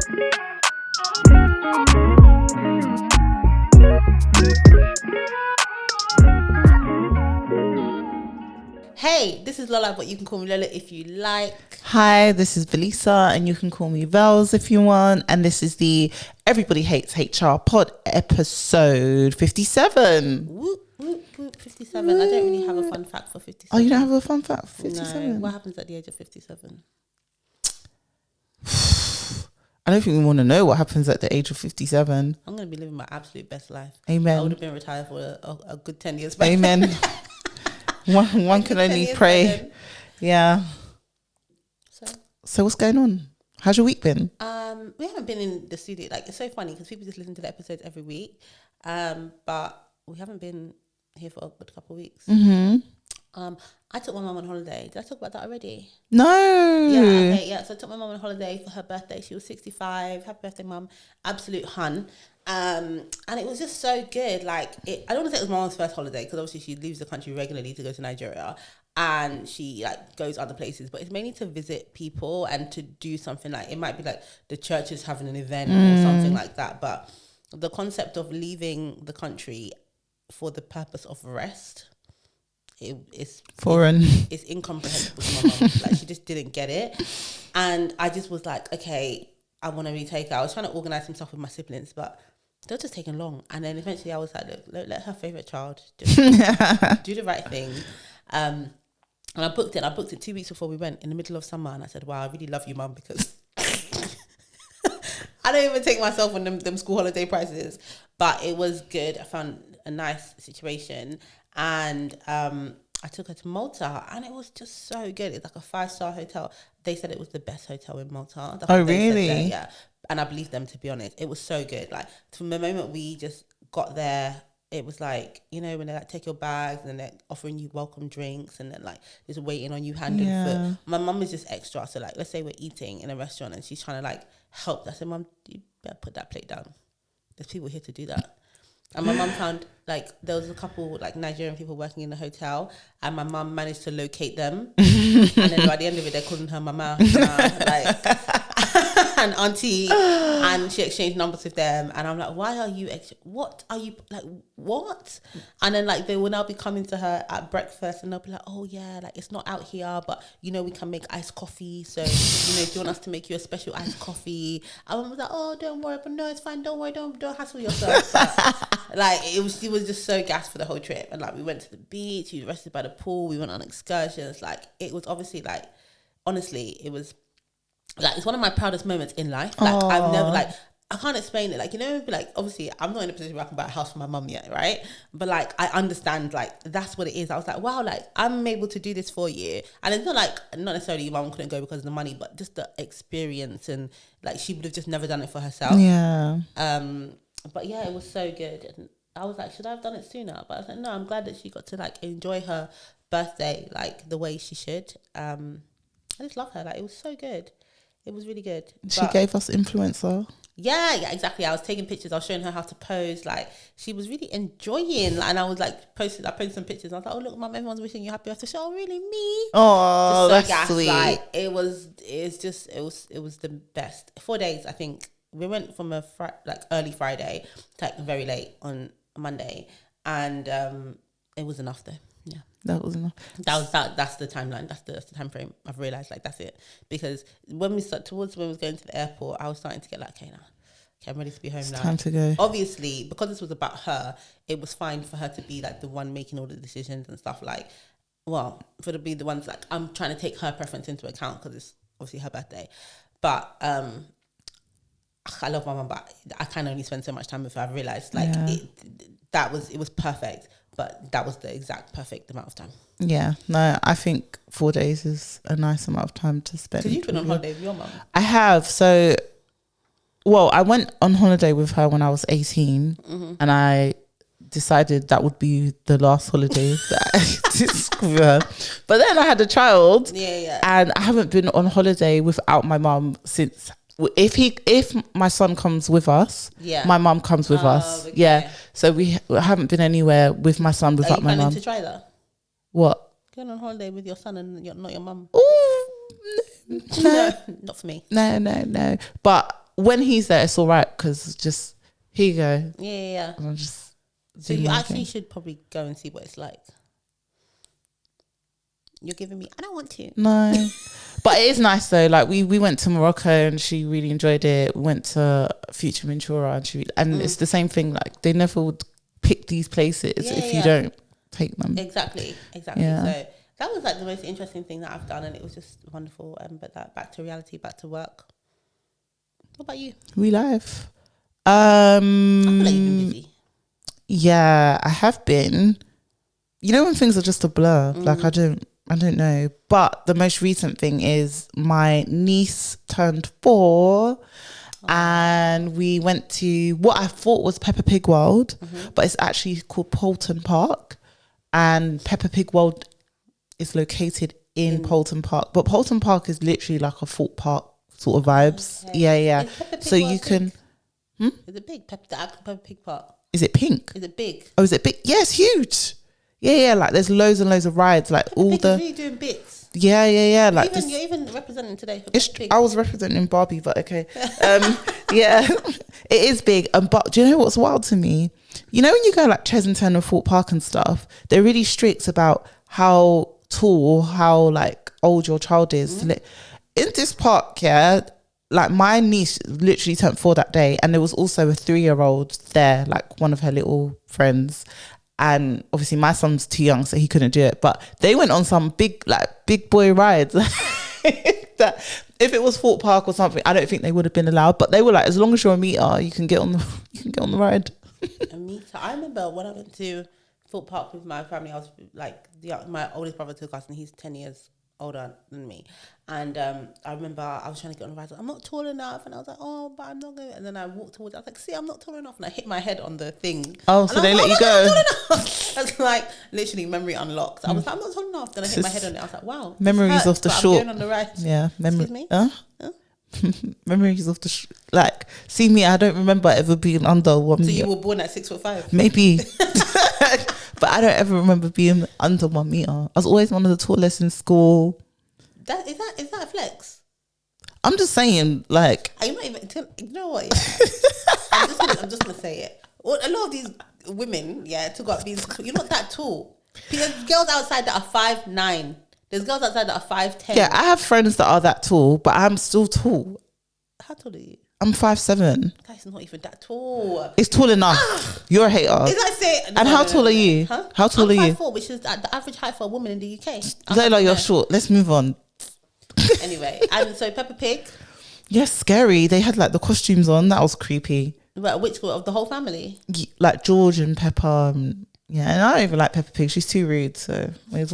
Hey, this is Lola, but you can call me Lola if you like. Hi, this is Velisa, and you can call me Vels if you want. And this is the Everybody Hates HR pod episode 57. Whoop, whoop, whoop, 57. I don't really have a fun fact for 57. Oh, you don't have a fun fact for 57? No. What happens at the age of 57? I don't think we want to know what happens at the age of 57. I'm going to be living my absolute best life. Amen. I would have been retired for a good 10 years back. Amen. One can only pray. Yeah. So what's going on? How's your week been? We haven't been in the studio. Like, it's so funny because people just listen to the episodes every week. But we haven't been here for a good couple of weeks. Mm-hmm. I took my mum on holiday. Did I talk about that already? No. Yeah, okay, yeah. So I took my mum on holiday for her birthday. She was 65. Happy birthday, mum. Absolute hun. And it was just so good. Like, I don't want to say it was my mum's first holiday because obviously she leaves the country regularly to go to Nigeria and she like goes other places, but it's mainly to visit people and to do something like, it might be like the church is having an event or something like that. But the concept of leaving the country for the purpose of rest, it's foreign. It's incomprehensible to my mum. Like, she just didn't get it. And I just was like, okay, I want to retake her. I was trying to organise some stuff with my siblings, but they were just taking long. And then eventually I was like, look, let her favourite child just do the right thing. And I booked it. I booked it 2 weeks before we went in the middle of summer. And I said, wow, I really love you, mum, because I don't even take myself on them school holiday prices. But it was good. I found a nice situation. And I took her to Malta, and it was just so good. It's like a 5-star hotel. They said it was the best hotel in Malta. Oh, really? There, yeah. And I believe them, to be honest. It was so good. Like, from the moment we just got there, it was like, you know, when they like take your bags and they're offering you welcome drinks and then like just waiting on you hand and foot. My mum is just extra. So like, let's say we're eating in a restaurant and she's trying to like help. I said, Mum, you better put that plate down. There's people here to do that. And my mum found, like, there was a couple, like, Nigerian people working in the hotel, and my mum managed to locate them. And then by the end of it, they're calling her mama, like, and auntie, and she exchanged numbers with them. And I'm like, why are you, what are you, like, what? And then, like, they will now be coming to her at breakfast, and they'll be like, oh, yeah, like, it's not out here, but, you know, we can make iced coffee. So, you know, do you want us to make you a special iced coffee? And I was like, oh, don't worry, but no, it's fine, don't worry, don't hassle yourself. But, like, she was just so gassed for the whole trip. And like, we went to the beach, we rested by the pool, we went on excursions. Like, it was obviously like, honestly, it was like, it's one of my proudest moments in life. Like, I've never, like, I can't explain it. Like, you know, like, obviously I'm not in a position where I can buy a house for my mum yet, right? But like, I understand, like, that's what it is. I was like, wow, like, I'm able to do this for you. And it's not like, not necessarily your mum couldn't go because of the money, but just the experience, and like, she would have just never done it for herself. Yeah. But yeah, it was so good. And I was like, should I have done it sooner? But I was like, no, I'm glad that she got to like enjoy her birthday like the way she should. I just love her. Like, it was so good. It was really good. She gave us influencer. Yeah, exactly. I was taking pictures. I was showing her how to pose. Like, she was really enjoying. Like, and I was like, I posted some pictures. I was like, oh, look, mum, everyone's wishing you happy birthday. She, oh, really, me? Oh, so that's sweet. Like, it was the best. 4 days, I think. We went from early Friday to like very late on Monday, and it was enough though. Yeah, that was enough. That's the timeline. That's the time frame. I've realized, like, that's it, because when we was going to the airport, I was starting to get like, okay, I'm ready to be home now. Time to go. Obviously, because this was about her, it was fine for her to be like the one making all the decisions and stuff. Like, well, for to be the ones like, I'm trying to take her preference into account because it's obviously her birthday, but I love my mum, but I can only spend so much time with her. I've realised, like, it was perfect, but that was the exact perfect amount of time. Yeah, no, I think 4 days is a nice amount of time to spend. Because you've been on holiday with your mum. I have. So, well, I went on holiday with her when I was 18, and I decided that would be the last holiday that I did with her. But then I had a child, and I haven't been on holiday without my mum since. If my son comes with us, my mum comes with us. Okay. Yeah, so we haven't been anywhere with my son without my mum. Are you planning to try that? What? Going on holiday with your son and not your mum? Oh, no, not for me. No. But when he's there, it's all right because just here you go. Yeah. And I'll just So do you my actually thing. should probably go and see what it's like. You're giving me, I don't want to. No. But it is nice though. Like we went to Morocco and she really enjoyed it. We went to Future Ventura and it's the same thing. Like they never would pick these places if you don't take them. Exactly. Yeah. So that was like the most interesting thing that I've done, and it was just wonderful. But that back to reality, back to work. What about you? We live. I feel like you've been busy. Yeah, I have been. You know when things are just a blur. Like I don't know. But the most recent thing is my niece turned 4. And we went to what I thought was Peppa Pig World, but it's actually called Poulton Park. And Peppa Pig World is located in Poulton Park. But Poulton Park is literally like a Fort Park sort of vibes. Okay. Yeah. Is Peppa Pig So World you can... big? Is it big? The actual Peppa Pig Park. Is it pink? Is it big? Oh, is it big? Yeah, it's huge. Yeah. Like there's loads and loads of rides. Like Peppa all Pig the... is really doing bits. Yeah. Like You're even representing today. For it's, Peppa Pig. I was representing Barbie, but okay. Yeah, it is big. But do you know what's wild to me? You know when you go like Chesington and Fort Park and stuff, they're really strict about how tall or how like old your child is. In this park, like my niece literally turned 4 that day, and there was also a 3-year-old there, like one of her little friends. And obviously my son's too young, so he couldn't do it. But they went on some big boy rides. That if it was Fort Park or something, I don't think they would have been allowed. But they were like, as long as you're a meter, you can get on the ride. A meter. I remember when I went to Fort Park with my family. I was like, my oldest brother took us, and he's 10 years older than me. And I remember I was trying to get on the ride. I'm not tall enough, and I was like, oh, but I'm not going. And then I walked towards. I was like, see, I'm not tall enough, and I hit my head on the thing. Oh, so they let you go. That's like literally memory unlocked. I was like, I'm not tall enough. Then I hit my head on it. I was like, wow. Memories of the short. I'm going on the ride. Yeah, Excuse me? Huh? Memories of the like. See me, I don't remember ever being under 1 meter. So you were born at 6'5"? Maybe. But I don't ever remember being under 1 meter. I was always one of the tallest in school. Is that a flex? I'm just saying, like. Are you not even? You know what? I'm just gonna say it. Well, a lot of these women, took up being. You're not that tall. There's girls outside that are 5'9". There's girls outside that are 5'10". Yeah, I have friends that are that tall, but I'm still tall. How tall are you? I'm 5'7". That's not even that tall. It's tall enough. You're a hater. Is that say? And how tall are you? Huh? How tall are you? 5'4", which is the average height for a woman in the UK. Lola, you're short. Let's move on. Anyway, and so Peppa Pig. Yes, scary. They had like the costumes on. That was creepy. But which of the whole family? Like George and Peppa. And I don't even like Peppa Pig. She's too rude. So where's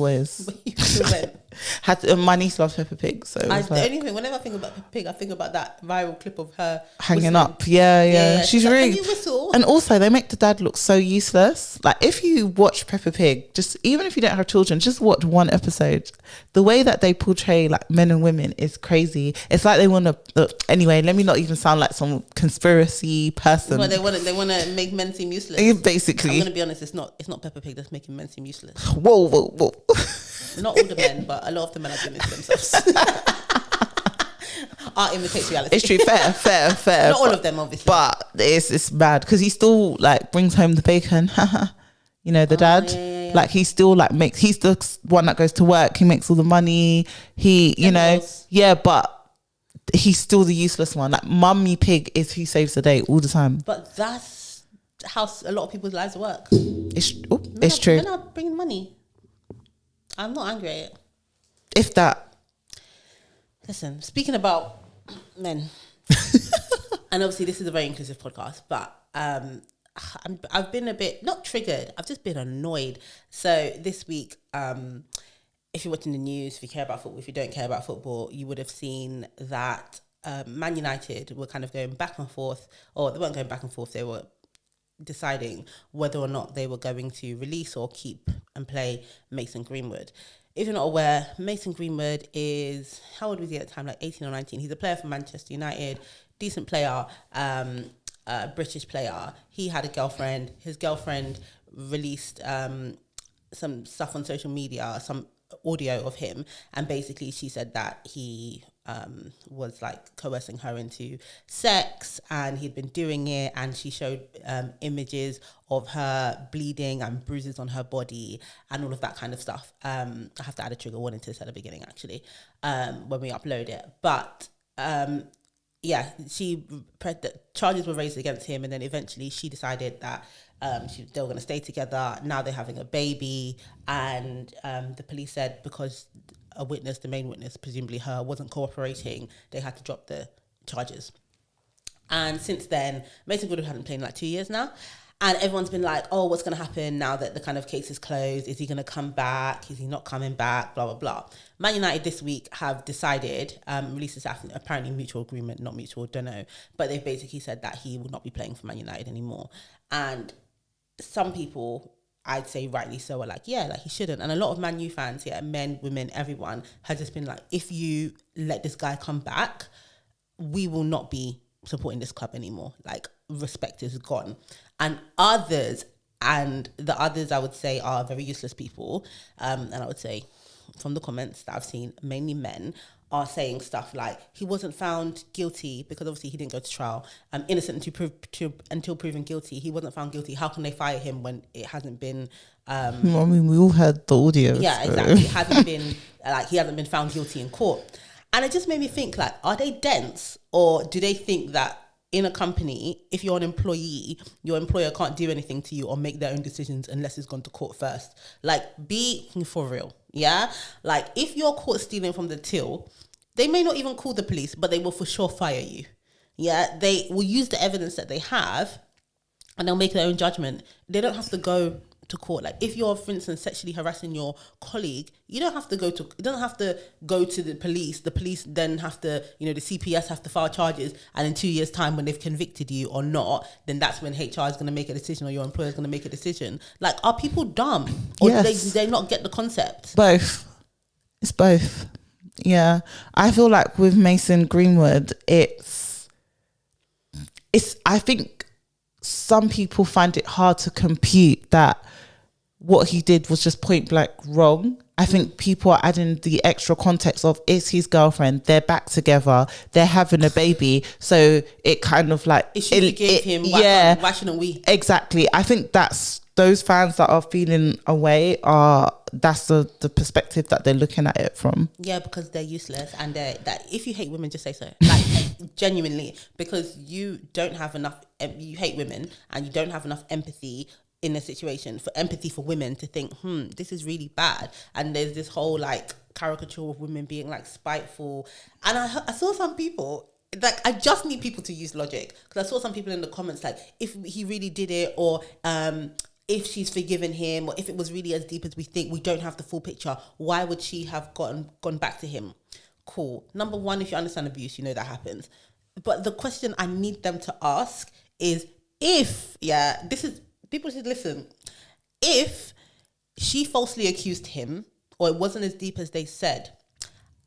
my niece loves Peppa Pig. So the only thing, whenever I think about Peppa Pig, I think about that viral clip of her hanging whistling. up. Yeah. She's like, rude. can you whistle? And also they make the dad look so useless. Like if you watch Peppa Pig, just even if you don't have children, just watch one episode. The way that they portray like men and women is crazy. It's like they want to. Anyway, let me not even sound like some conspiracy person. Well, they want to make men seem useless. Basically, I'm gonna be honest. It's not Peppa Pig that's making men seem useless. Whoa. Not all the men, but a lot of the men are doing it to themselves. Art imitates reality. It's true. Fair. Not all of them, obviously. But it's bad because he still like brings home the bacon. You know, the dad. Yeah. Like he still like he's the one that goes to work. He makes all the money. But he's still the useless one. Like Mummy Pig is who saves the day all the time. But that's how a lot of people's lives work. It's true. Men are bringing money. I'm not angry at it. If that. Listen, speaking about men, and obviously this is a very inclusive podcast, but I've been a bit, not triggered, I've just been annoyed. So this week, if you're watching the news, if you care about football, if you don't care about football, you would have seen that Man United were kind of going back and forth, or they weren't going back and forth, they were deciding whether or not they were going to release or keep and play Mason Greenwood. If you're not aware, Mason Greenwood is, how old was he at the time, like 18 or 19? He's a player for Manchester United, decent player, British player. He had a girlfriend. His girlfriend released some stuff on social media, some audio of him, and basically she said that he was like coercing her into sex, and he'd been doing it, and she showed images of her bleeding and bruises on her body and all of that kind of stuff. I have to add a trigger warning to this at the beginning, actually, when we upload it. But yeah, the charges were raised against him, and then eventually she decided that they were going to stay together. Now they're having a baby, and the police said because the main witness, presumably her, wasn't cooperating, they had to drop the charges. And since then, Mason Greenwood hadn't played in like 2 years now. And everyone's been like, oh, what's going to happen now that the kind of case is closed? Is he going to come back? Is he not coming back? Blah, blah, blah. Man United this week have decided, released this apparently mutual agreement, not mutual, don't know. But they've basically said that he will not be playing for Man United anymore. And some people, I'd say rightly so, are like, yeah, like he shouldn't. And a lot of Man U fans, yeah, men, women, everyone, has just been like, if you let this guy come back, we will not be supporting this club anymore. Like, respect is gone. And the others I would say are very useless people. And I would say from the comments that I've seen, mainly men, are saying stuff like he wasn't found guilty because obviously he didn't go to trial. Innocent until proven guilty. He wasn't found guilty. How can they fire him when it hasn't been? I mean, we all heard the audio. Yeah, so. Exactly. It hasn't been he hasn't been found guilty in court. And it just made me think, like, are they dense, or do they think that in a company, if you're an employee, your employer can't do anything to you or make their own decisions unless it's gone to court first? Like, be for real, yeah? Like, if you're caught stealing from the till, they may not even call the police, but they will for sure fire you, yeah? They will use the evidence that they have and they'll make their own judgment. They don't have to go to court. Like, if you're, for instance, sexually harassing your colleague, you don't have to go to the police. The police then have to, the CPS have to file charges, and in 2 years' time, when they've convicted you or not, then that's when HR is going to make a decision, or your employer is going to make a decision. Like, are people dumb, or do they not get the concept? Both. It's both. Yeah, I feel like with Mason Greenwood, it's. I think some people find it hard to compute that what he did was just point blank wrong. I think people are adding the extra context of it's his girlfriend, they're back together, they're having a baby, so it kind of like it should forgive him. Why shouldn't we? Exactly. I think that's those fans that are feeling away that's the perspective that they're looking at it from. Yeah, because they're useless, and that if you hate women, just say so. Like, genuinely, because you don't have enough. You hate women, and you don't have enough empathy in a situation for women to think, this is really bad. And there's this whole like caricature of women being like spiteful. And I saw some people, like, I just need people to use logic, because I saw some people in the comments like, if he really did it, or if she's forgiven him, or if it was really as deep as we think, we don't have the full picture, why would she have gone back to him? Cool. Number one, if you understand abuse, you know that happens. But the question I need them to ask is, people should listen. If she falsely accused him, or it wasn't as deep as they said,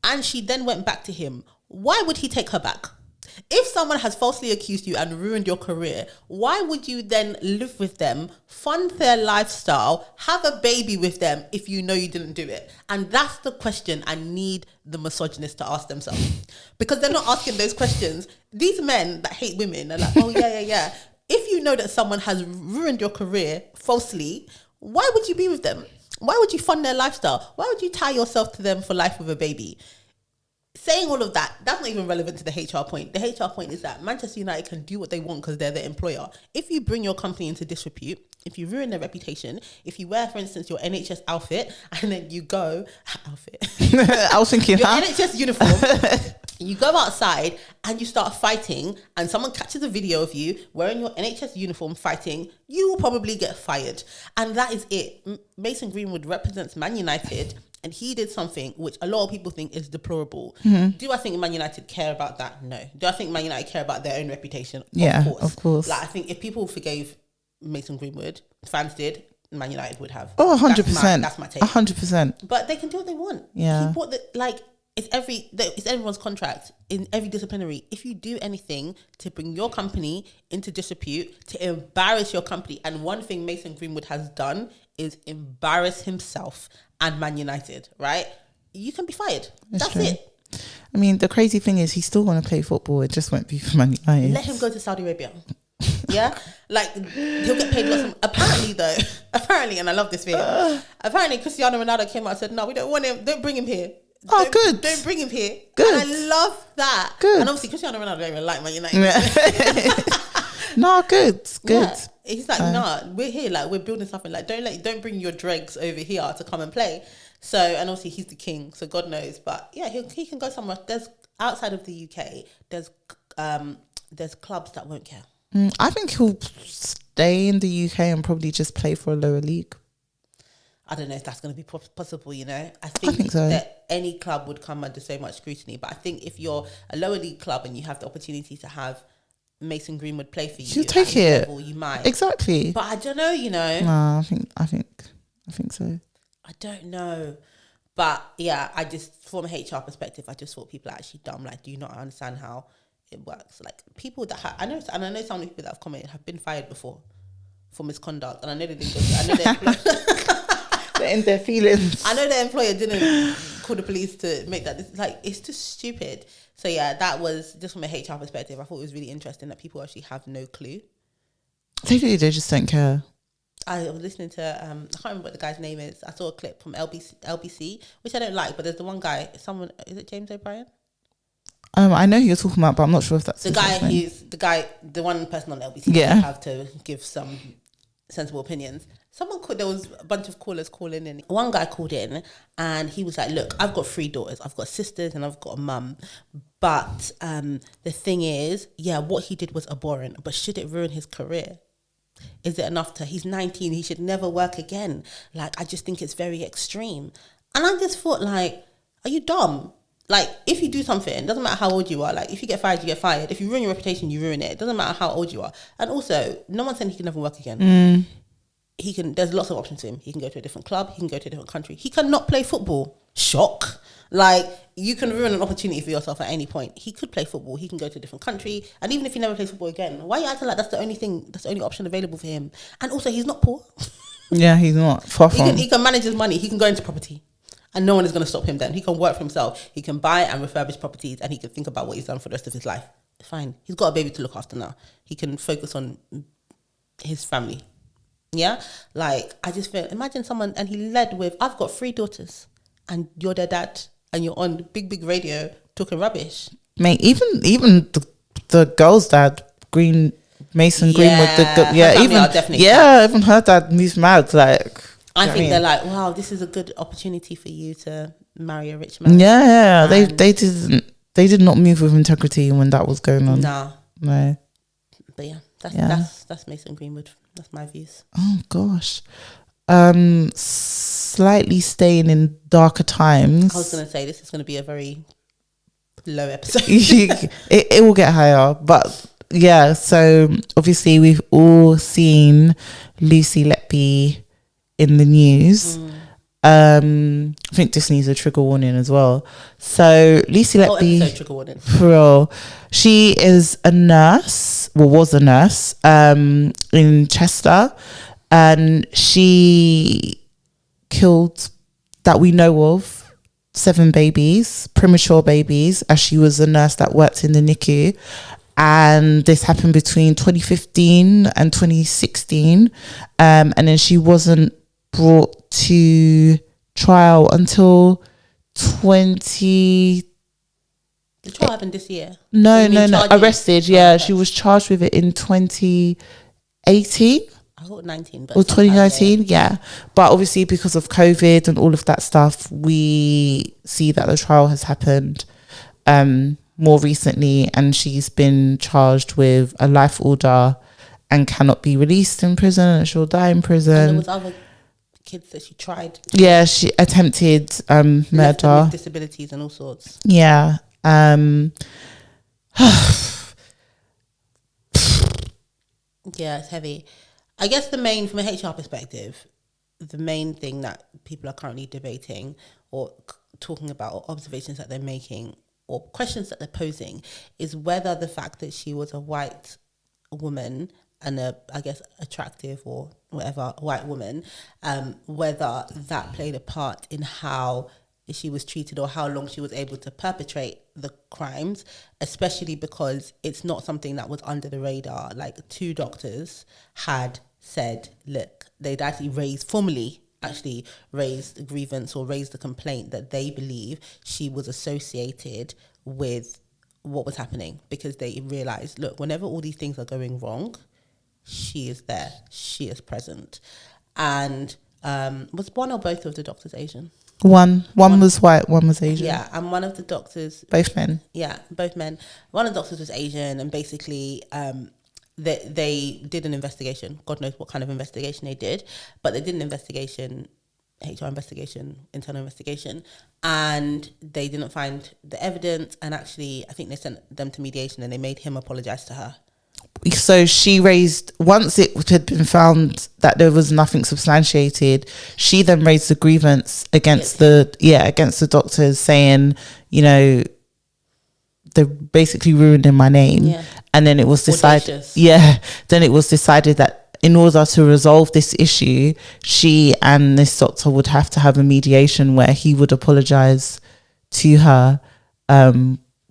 and she then went back to him, why would he take her back? If someone has falsely accused you and ruined your career, why would you then live with them, fund their lifestyle, have a baby with them if you know you didn't do it? And that's the question I need the misogynists to ask themselves. Because they're not asking those questions. These men that hate women are like, oh, yeah. If you know that someone has ruined your career falsely, why would you be with them? Why would you fund their lifestyle? Why would you tie yourself to them for life with a baby? Saying all of that, that's not even relevant to the HR point. The HR point is that Manchester United can do what they want because they're the employer. If you bring your company into disrepute, if you ruin their reputation, if you wear, for instance, your NHS outfit, and then you go... I was thinking, your NHS uniform... You go outside and you start fighting, and someone catches a video of you wearing your NHS uniform fighting, you will probably get fired. And that is it. Mason Greenwood represents Man United, and he did something which a lot of people think is deplorable. Mm-hmm. Do I think Man United care about that? No. Do I think Man United care about their own reputation? Yeah, of course. Like, I think if people forgave Mason Greenwood, fans did, Man United would have. Oh, 100%. That's my take. 100%. But they can do what they want. Yeah. It's everyone's contract in every disciplinary. If you do anything to bring your company into disrepute, to embarrass your company, and one thing Mason Greenwood has done is embarrass himself and Man United, right? You can be fired. That's it. I mean, the crazy thing is he's still going to play football. It just won't be for Man United. Let him go to Saudi Arabia. Yeah, like he'll get paid lots of. Apparently, and I love this video. Apparently, Cristiano Ronaldo came out and said, "No, we don't want him. Don't bring him here. Good. Don't bring him here." Good. And I love that. Good. And obviously, Cristiano Ronaldo don't even like Man United. No, good. Yeah. He's like, nah, we're here. Like, we're building something. Like, don't bring your dregs over here to come and play. So, and obviously, he's the king. So God knows. But yeah, he can go somewhere. There's outside of the UK. There's clubs that won't care. I think he'll stay in the UK and probably just play for a lower league. I don't know if that's going to be possible, you know. I think so. That any club would come under so much scrutiny. But I think if you're a lower league club and you have the opportunity to have Mason Greenwood play for you, you'll take it. Level, you might. Exactly. But I don't know, you know. No, I think so. I don't know. But yeah, I just, from a HR perspective, I just thought people are actually dumb. Like, do you not understand how it works? Like, people that I know some of the people that have commented have been fired before for misconduct, and I know they didn't go. I know they're in their feelings. I know their employer didn't call the police to make that. Like, it's just stupid. So yeah, that was just from a HR perspective. I thought it was really interesting that people actually have no clue. They just don't care. I was listening to I can't remember what the guy's name is. I saw a clip from LBC, which I don't like, but there's the one guy. Is it James O'Brien? I know who you're talking about, but I'm not sure if that's the guy. The one person on LBC. Yeah, have to give some sensible opinions. There was a bunch of callers calling in. One guy called in and he was like, "Look, I've got 3 daughters. I've got sisters and I've got a mum. But the thing is, yeah, what he did was abhorrent. But should it ruin his career? Is it enough he's 19, he should never work again? Like, I just think it's very extreme." And I just thought, like, are you dumb? Like, if you do something, it doesn't matter how old you are. Like, if you get fired, you get fired. If you ruin your reputation, you ruin it. It doesn't matter how old you are. And also, no one's saying he can never work again. There's lots of options to him. He can go to a different club. He can go to a different country. He cannot play football. Shock. Like, you can ruin an opportunity for yourself at any point. He could play football. He can go to a different country. And even if he never plays football again, why are you acting like that's the only option available for him? And also, he's not poor. Yeah, he's not. Far from. He can manage his money. He can go into property. And no one is going to stop him then. He can work for himself. He can buy and refurbish properties and he can think about what he's done for the rest of his life. Fine. He's got a baby to look after now. He can focus on his family. Yeah? Like, I just feel, imagine someone, and he led with, "I've got 3 daughters and you're their dad and you're on big radio talking rubbish." Mate, even the girl's dad, Mason Greenwood, even her dad moves mad, like... I think they're like, wow, this is a good opportunity for you to marry a rich man. Yeah, they did not move with integrity when that was going on. No. But yeah, that's Mason Greenwood. That's my views. Oh gosh. Slightly staying in darker times. I was gonna say this is gonna be a very low episode. it will get higher, but yeah. So obviously we've all seen Lucy Letby in the news. I think this needs a trigger warning as well. So Lucy Letby, trigger warning. for real, she is a nurse, was a nurse in Chester, and she killed, that we know of, 7 babies, premature babies, as she was a nurse that worked in the NICU. And this happened between 2015 and 2016, and then she wasn't brought to trial until The trial happened this year. No, arrested. Yeah, she was charged with it in 2018. I thought 19, but or 2019. Yeah, but obviously because of COVID and all of that stuff, we see that the trial has happened more recently, and she's been charged with a life order and cannot be released in prison, and she'll die in prison. And there was other kids that she tried. Yeah, she attempted murder, with disabilities and all sorts. Yeah. Yeah, it's heavy. I guess from a HR perspective, the main thing that people are currently debating or talking about, or observations that they're making, or questions that they're posing, is whether the fact that she was a white woman and I guess attractive or whatever white woman, whether that played a part in how she was treated or how long she was able to perpetrate the crimes, especially because it's not something that was under the radar. Like 2 doctors had said, look, they'd actually formally raised a grievance or raised a complaint that they believe she was associated with what was happening, because they realized, look, whenever all these things are going wrong, she is there, she is present. And was one or both of the doctors Asian? One was white, one was Asian. Yeah, and one of the doctors... Both men. Yeah, both men. One of the doctors was Asian, and basically they did an investigation. God knows what kind of investigation they did, but they did an investigation, HR investigation, internal investigation, and they didn't find the evidence. And actually, I think they sent them to mediation, and they made him apologise to her. So she raised, once it had been found that there was nothing substantiated, she then raised a grievance against against the doctors, saying, you know, they're basically ruining my name. Yeah. And then it was decided, then it was decided that in order to resolve this issue, she and this doctor would have to have a mediation where he would apologise to her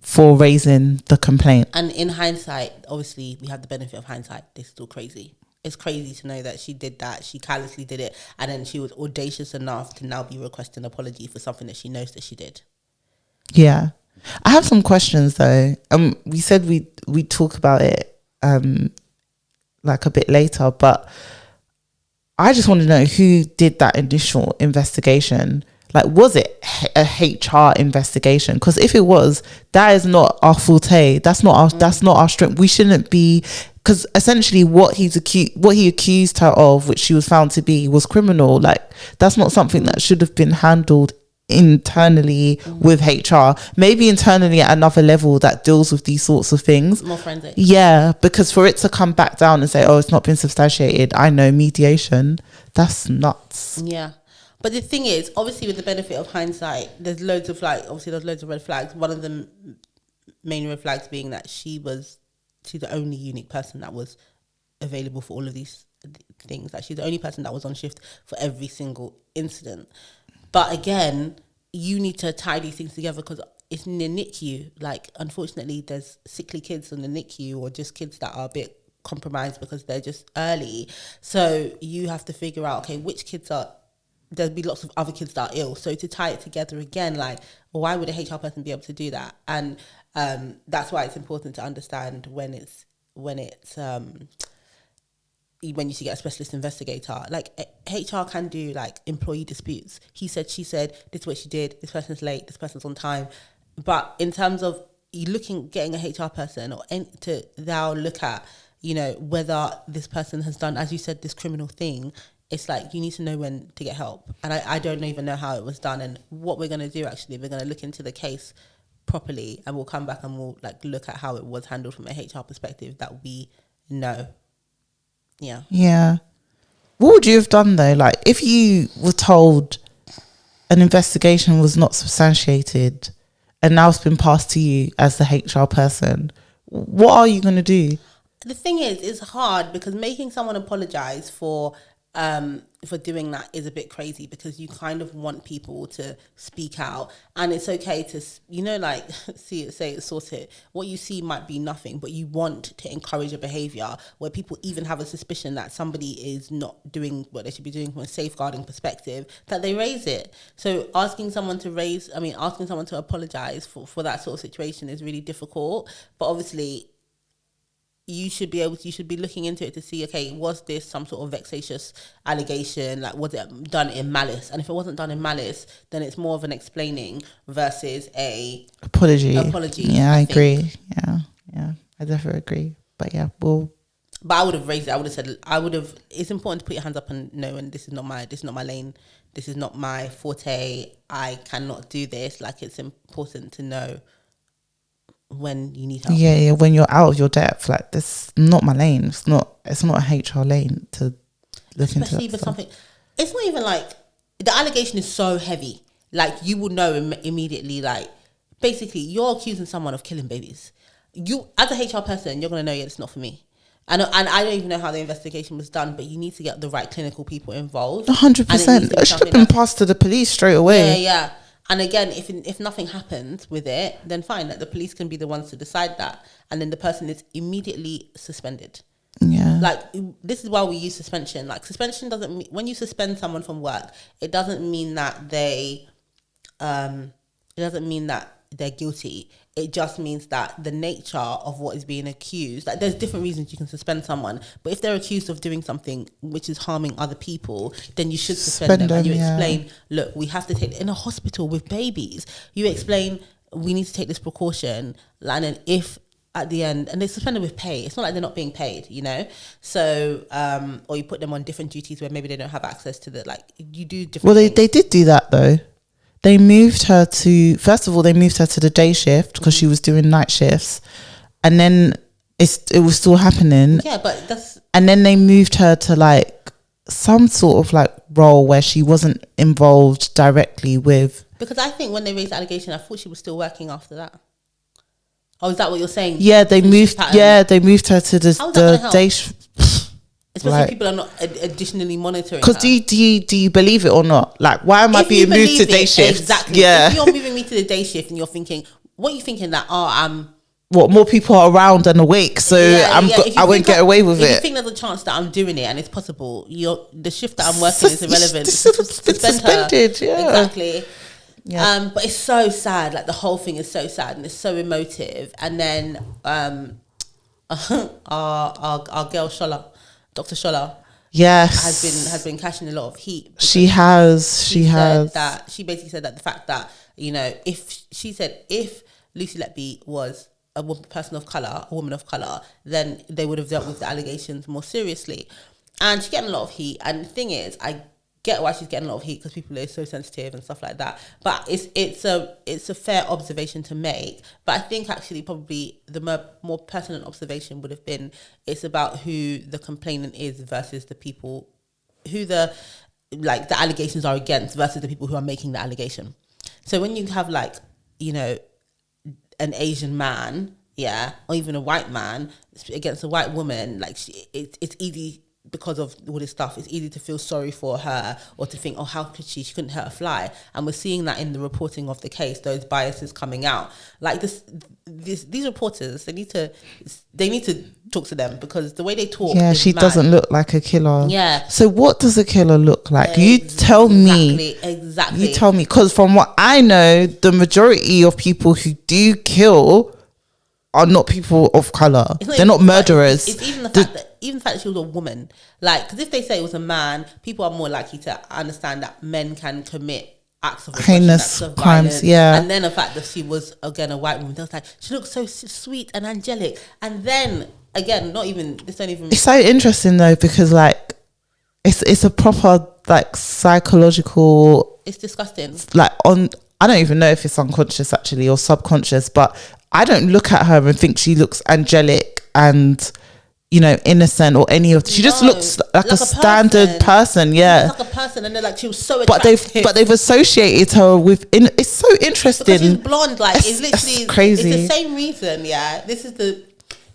for raising the complaint. And in hindsight, obviously, we have the benefit of hindsight. This is still crazy. It's crazy to know that she did that. She callously did it. And then she was audacious enough to now be requesting an apology for something that she knows that she did. Yeah. I have some questions, though. We said we'd talk about it like a bit later, but I just want to know who did that initial investigation. Like, was it a HR investigation? Because if it was, that is not our forte. That's not our strength. We shouldn't be, because essentially what he accused her of, which she was found to be, was criminal. Like, that's not something that should have been handled internally with HR. Maybe internally at another level that deals with these sorts of things. More forensic. Yeah, because for it to come back down and say, oh, it's not been substantiated, I know, mediation, that's nuts. Yeah. But the thing is, obviously, with the benefit of hindsight, there's loads of red flags. One of the main red flags being that she's the only unique person that was available for all of these things. Like, she's the only person that was on shift for every single incident. But again, you need to tie these things together, because it's in the NICU. Like, unfortunately, there's sickly kids in the NICU, or just kids that are a bit compromised because they're just early. So you have to figure out, okay, which kids are... There'll be lots of other kids that are ill. So to tie it together again, like, why would a HR person be able to do that? And that's why it's important to understand when you should get a specialist investigator. Like, HR can do like employee disputes. He said, she said, this is what she did, this person's late, this person's on time. But in terms of getting a HR person to now look at, you know, whether this person has done, as you said, this criminal thing, it's like you need to know when to get help. And I don't even know how it was done. And what we're going to do, actually, we're going to look into the case properly, and we'll come back and we'll like look at how it was handled from a HR perspective that we know. Yeah. Yeah. What would you have done, though? Like, if you were told an investigation was not substantiated and now it's been passed to you as the HR person, what are you going to do? The thing is, it's hard, because making someone apologize for doing that is a bit crazy, because you kind of want people to speak out, and it's okay to, you know, like, see it, say it, sort it. What you see might be nothing, but you want to encourage a behavior where people even have a suspicion that somebody is not doing what they should be doing from a safeguarding perspective, that they raise it. So asking someone to apologize for that sort of situation is really difficult. But obviously, you should be looking into it to see, okay, was this some sort of vexatious allegation? Like, was it done in malice? And if it wasn't done in malice, then it's more of an explaining versus a apology. Yeah, I agree. Yeah, I definitely agree. But yeah, but I would have raised it. I would have said, it's important to put your hands up and know, and this is not my lane. This is not my forte. I cannot do this. Like, it's important to know when you need help. Yeah, when you're out of your depth, like, this not my lane. It's not a HR lane to look into. Especially with something, it's not even like the allegation is so heavy. Like, you will know immediately. Like, basically, you're accusing someone of killing babies. You, as a HR person, you're gonna know, yeah, it's not for me. And I don't even know how the investigation was done, but you need to get the right clinical people involved. 100%. It should have been passed to the police straight away. Yeah. And again, if nothing happens with it, then fine. Like the police can be the ones to decide that, and then the person is immediately suspended. Yeah. Like this is why we use suspension. Like suspension doesn't mean, when you suspend someone from work, it doesn't mean that they're guilty. It just means that the nature of what is being accused, like there's different reasons you can suspend someone, but if they're accused of doing something which is harming other people, then you should suspend them. And you explain, look, we have to take, in a hospital with babies, you explain, we need to take this precaution, and then if at the end, and they suspend them with pay, it's not like they're not being paid, you know? So, or you put them on different duties where maybe they don't have access to the, like, you do different things. They did do that though. They moved her to, first of all, they moved her to the day shift because she was doing night shifts. And then it was still happening. Yeah, but that's... And then they moved her to like some sort of like role where she wasn't involved directly with... Because I think when they raised the allegation, I thought she was still working after that. Oh, is that what you're saying? Yeah, they moved her to the day shift. Especially if people are not additionally monitoring. Because do you believe it or not? Like, why am I being moved to day shift? Exactly. Yeah. If you're moving me to the day shift and you're thinking, what are you thinking that? What, more people are around and awake, so I won't get away with it. If you think there's a chance that I'm doing it and it's possible, the shift that I'm working is irrelevant. It's suspended. Yeah. Exactly. Yeah. But it's so sad. Like the whole thing is so sad and it's so emotive. And then our girl Shola. Dr. Shola, yes, has been catching a lot of heat. She has. She basically said that the fact that, you know, if Lucy Letby was a woman of color, then they would have dealt with the allegations more seriously. And she's getting a lot of heat. And the thing is, I get why she's getting a lot of heat because people are so sensitive and stuff like that. But it's a fair observation to make. But I think actually probably the more pertinent observation would have been, it's about who the complainant is versus the people who the allegations are against versus the people who are making the allegation. So when you have like, you know, an Asian man, yeah, or even a white man against a white woman, like it's easy. Because of all this stuff, it's easy to feel sorry for her or to think, oh, how could she couldn't hurt a fly. And we're seeing that in the reporting of the case, those biases coming out. Like these reporters, they need to talk to them because the way they talk. Yeah, she doesn't look like a killer. Yeah. So what does a killer look like? You tell me. Exactly. You tell me, because from what I know, the majority of people who do kill are not people of color. They're not murderers. It's even the fact that she was a woman. Like, because if they say it was a man, people are more likely to understand that men can commit acts of heinous crimes. Violence, yeah. And then the fact that she was again a white woman, they was like, she looks so sweet and angelic. And then again, It's so interesting though because like it's a proper like psychological. It's disgusting. Like I don't even know if it's unconscious actually or subconscious, but I don't look at her and think she looks angelic and, you know, innocent or any of. She just looks like a standard person. Yeah, like a person, and they're like, she was so attractive. But they've associated her with. It's so interesting because she's blonde. Like it's literally crazy. It's the same reason. Yeah,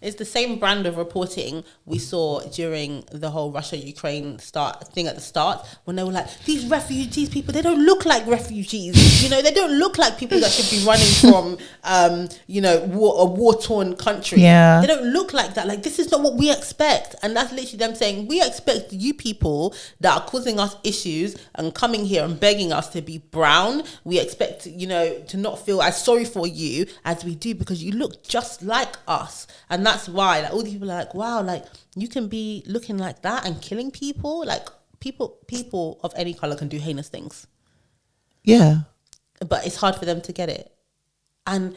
it's the same brand of reporting we saw during the whole Russia-Ukraine thing at the start, when they were like, these refugees people, they don't look like refugees. You know, they don't look like people that should be running from, you know, a war-torn country. Yeah. They don't look like that. Like, this is not what we expect. And that's literally them saying, we expect you people that are causing us issues and coming here and begging us to be brown. We expect, you know, to not feel as sorry for you as we do because you look just like us. And that's why, like, all these people are like, wow, like, you can be looking like that and killing people. Like, people of any color can do heinous things. Yeah. But it's hard for them to get it. And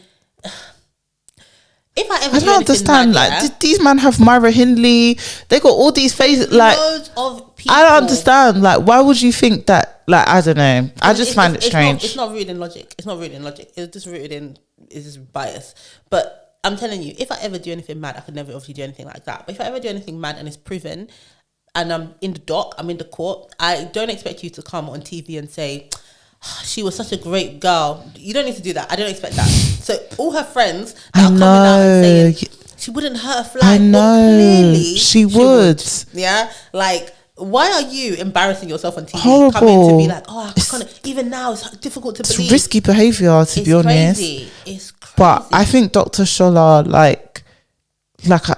if I don't understand, like, these men have Myra Hindley, they got all these faces, like, loads of people. I don't understand, like, why would you think that, like, I don't know, I just find it strange. It's not rooted in logic. It's just rooted in, it's just bias. But I'm telling you, if I ever do anything mad, I could never obviously do anything like that. But if I ever do anything mad and it's proven, and I'm in the dock, I'm in the court, I don't expect you to come on TV and say, she was such a great girl. You don't need to do that. I don't expect that. So all her friends that are coming out and saying she wouldn't hurt a fly. I know. Clearly she would. Yeah, like why are you embarrassing yourself on TV? Horrible. Coming to be like, oh, I can't, even now it's difficult to believe. It's risky behaviour, to be honest. It's crazy. But I think Dr. Shola, like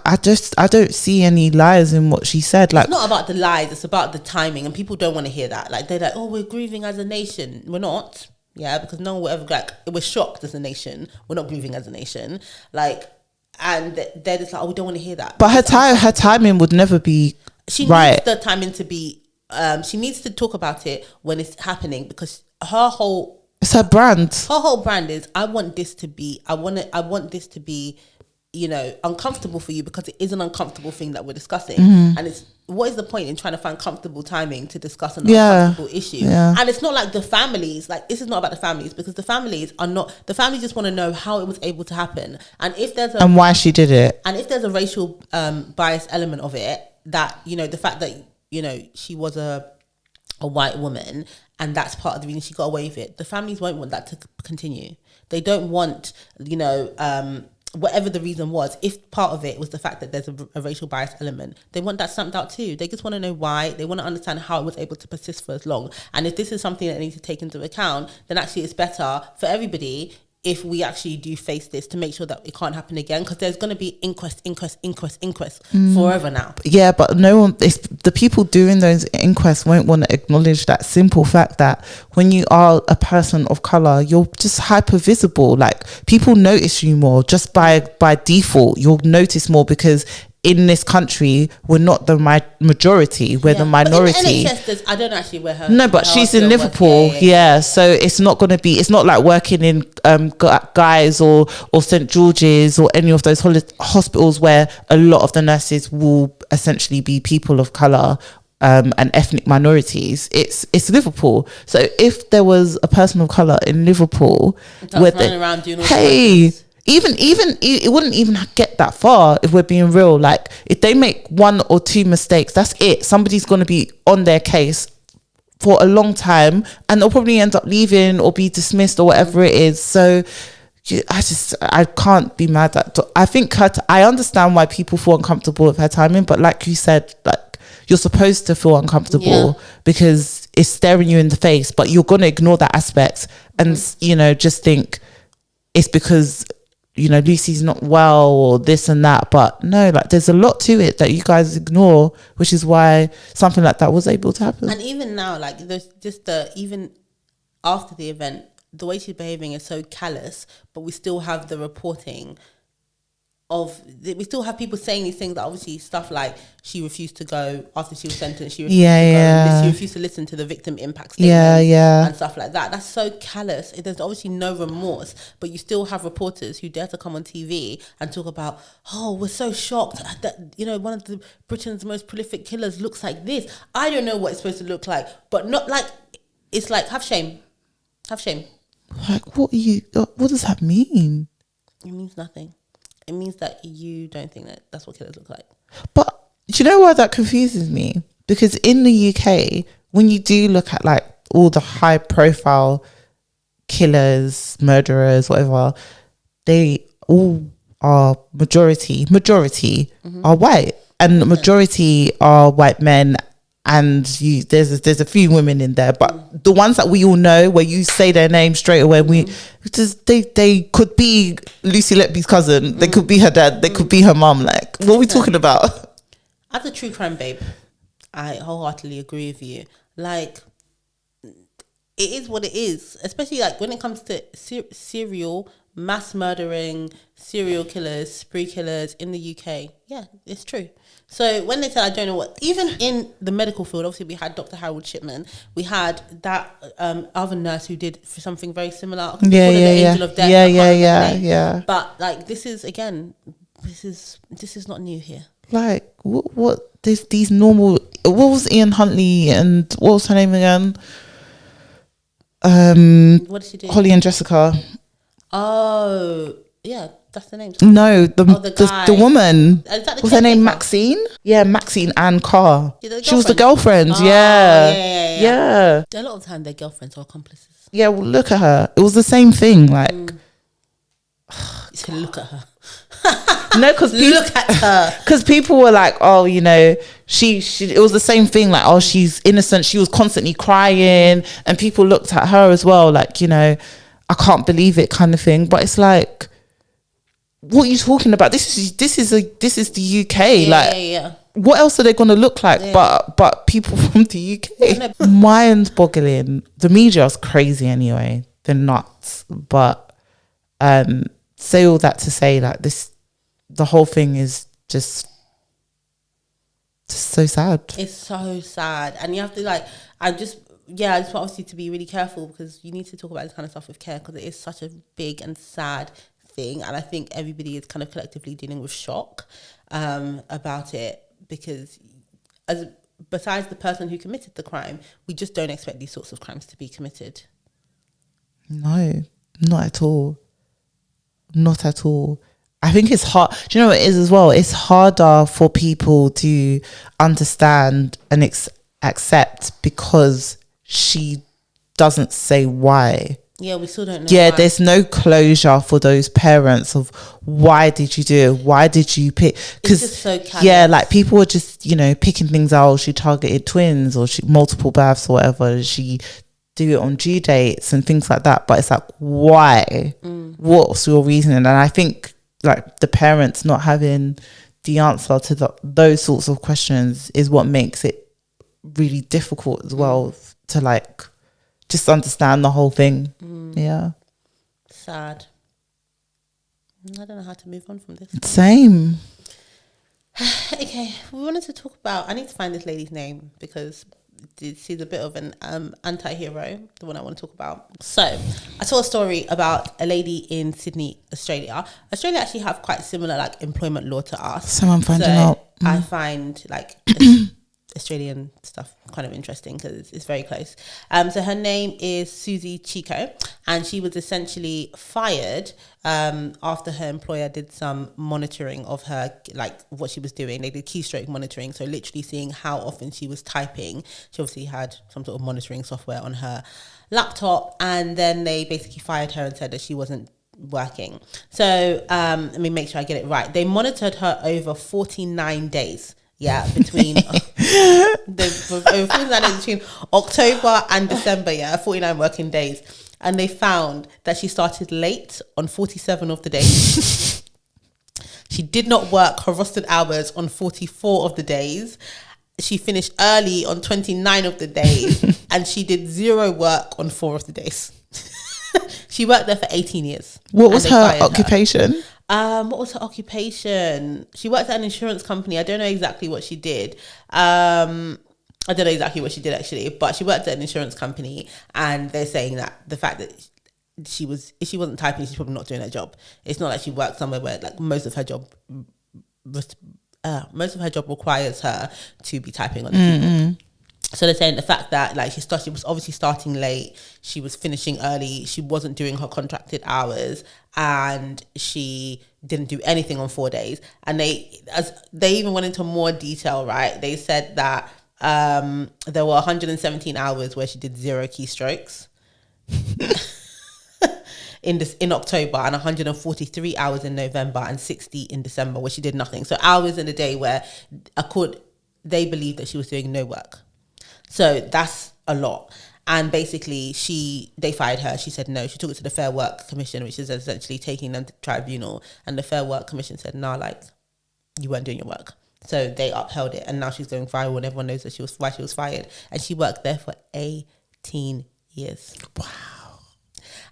I don't see any lies in what she said. Like, it's not about the lies, it's about the timing, and people don't want to hear that. Like, they're like, oh, we're grieving as a nation. We're not. Yeah, because no one will ever, like, we're shocked as a nation. We're not grieving as a nation. Like, and they're just like, oh, we don't want to hear that. But her timing would never be she right. Needs the timing to be, she needs to talk about it when it's happening, because it's her brand. Her whole brand is, I want this to be, you know, uncomfortable for you, because it is an uncomfortable thing that we're discussing. And it's, what is the point in trying to find comfortable timing to discuss an uncomfortable issue? And it's not like the families, like, this is not about the families, because the families just want to know how it was able to happen, and if there's and why she did it, and if there's a racial bias element of it, that, you know, the fact that, you know, she was a white woman and that's part of the reason she got away with it, the families won't want that to continue. They don't want, you know, whatever the reason was, if part of it was the fact that there's a racial bias element, they want that stamped out too. They just want to know why. They want to understand how it was able to persist for as long. And if this is something that they need to take into account, then actually it's better for everybody if we actually do face this, to make sure that it can't happen again, because there's going to be inquest forever now. Yeah, but no one, the people doing those inquests won't want to acknowledge that simple fact that when you are a person of colour, you're just hyper visible. Like, people notice you more just by default. You'll notice more because in this country, we're not the majority, we're the minority. But in the NHS, I don't know actually where her... No, but she's in Liverpool, so it's not going to be... It's not like working in Guy's or St George's or any of those hospitals where a lot of the nurses will essentially be people of colour and ethnic minorities. It's Liverpool. So if there was a person of colour in Liverpool... around doing all Even it wouldn't even get that far if we're being real. Like, if they make one or two mistakes, that's it. Somebody's going to be on their case for a long time, and they'll probably end up leaving or be dismissed or whatever it is. So I can't be mad at. I think I understand why people feel uncomfortable with her timing, but like you said, like, you're supposed to feel uncomfortable because it's staring you in the face, but you're going to ignore that aspect and you know, just think it's because, you know, Lucy's not well or this and that. But no, like, there's a lot to it that you guys ignore, which is why something like that was able to happen. And even now, like, there's just even after the event, the way she's behaving is so callous, but we still have the reporting we still have people saying these things, that obviously stuff like she refused to go after she was sentenced, she refused to go, she refused to listen to the victim impact statement and stuff like that. That's so callous. There's obviously no remorse, but you still have reporters who dare to come on TV and talk about, oh, we're so shocked that, you know, one of the Britain's most prolific killers looks like this. I don't know what it's supposed to look like, but not like, it's like, have shame. Like, what does that mean? It means nothing. It means that you don't think that that's what killers look like. But do you know why that confuses me? Because in the UK, when you do look at, like, all the high profile killers, murderers, whatever, they all are majority are white, and the majority are white men. And there's a few women in there, but the ones that we all know, where you say their name straight away, they could be Lucy Letby's cousin, they could be her dad, they could be her mum. Like, what are we talking about? As a true crime babe, I wholeheartedly agree with you. Like, it is what it is, especially like when it comes to serial mass murdering, serial killers, spree killers in the UK. Yeah, it's true. So when they said, I don't know what, even in the medical field, obviously we had Dr. Harold Shipman, we had that other nurse who did something very similar. Angel of Death. Yeah. But like, this is not new here. Like, what these normal, what was Ian Huntley and what was her name again? What did she do? Holly and Jessica. Oh, yeah, that's the name. No, the woman. Is that the was her name Maxine? Yeah, Maxine Ann Carr. She was the girlfriend. Oh, yeah. A lot of the time, their girlfriends are accomplices. Yeah, well, look at her. It was the same thing. Like, you can look at her. No, because Look at her. Because people were like, oh, you know, she. It was the same thing. Like, oh, she's innocent. She was constantly crying, and people looked at her as well, like, you know, I can't believe it, kind of thing. But it's like, what are you talking about? This is the UK. Yeah. What else are they going to look like? Yeah. But people from the UK. Mind-boggling. The media is crazy anyway. They're nuts. But say all that to say, like, the whole thing is just so sad. It's so sad. And you have to, like, I just want obviously to be really careful, because you need to talk about this kind of stuff with care, because it is such a big and sad thing. And I think everybody is kind of collectively dealing with shock about it, because besides the person who committed the crime, we just don't expect these sorts of crimes to be committed. No, not at all. Not at all. I think it's hard. Do you know what it is as well? It's harder for people to understand and accept, because she doesn't say why. Yeah, we still don't know. Yeah, why. There's no closure for those parents of why did you do it? Why did you pick? Because so like, people are just, you know, picking things out. She targeted twins, or she multiple births or whatever. She do it on due dates and things like that. But it's like, why? What's your reasoning? And I think, like, the parents not having the answer to those sorts of questions is what makes it really difficult as well to, like, just understand the whole thing. Yeah. Sad. I don't know how to move on from this. Same. Okay, we wanted to talk about, I need to find this lady's name, because she's a bit of an anti-hero, the one I want to talk about. So I saw a story about a lady in Sydney, Australia. Australia actually have quite similar, like, employment law to us. So I'm finding out. I find, like, Australian stuff kind of interesting, because it's very close. So her name is Susie Chico, and she was essentially fired after her employer did some monitoring of her, like, what she was doing. They did keystroke monitoring, so literally seeing how often she was typing. She obviously had some sort of monitoring software on her laptop, and then they basically fired her and said that she wasn't working. So let me make sure I get it right. They monitored her over 49 days. Yeah, between between October and December, 49 working days. And they found that she started late on 47 of the days. She did not work her rostered hours on 44 of the days. She finished early on 29 of the days. And she did zero work on 4 of the days. She worked there for 18 years. What was her occupation? What was her occupation? She worked at an insurance company. I don't know exactly what she did. I don't know exactly what she did, actually, but she worked at an insurance company, and they're saying that the fact that if she wasn't typing, she's probably not doing her job. It's not like she worked somewhere where, like, most of her job requires her to be typing on the keyboard. So they're saying the fact that, like, she was obviously starting late, she was finishing early, she wasn't doing her contracted hours, and she didn't do anything on 4 days. And they even went into more detail, right? They said that there were 117 hours where she did 0 keystrokes in October, and 143 hours in November, and 60 in December where she did nothing. So hours in a day where they believed that she was doing no work. So that's a lot. And basically they fired her. She said no. She took it to the Fair Work Commission, which is essentially taking them to tribunal. And the Fair Work Commission said, nah, like, you weren't doing your work. So they upheld it. And now she's going viral, and everyone knows that why she was fired. And she worked there for 18 years. Wow.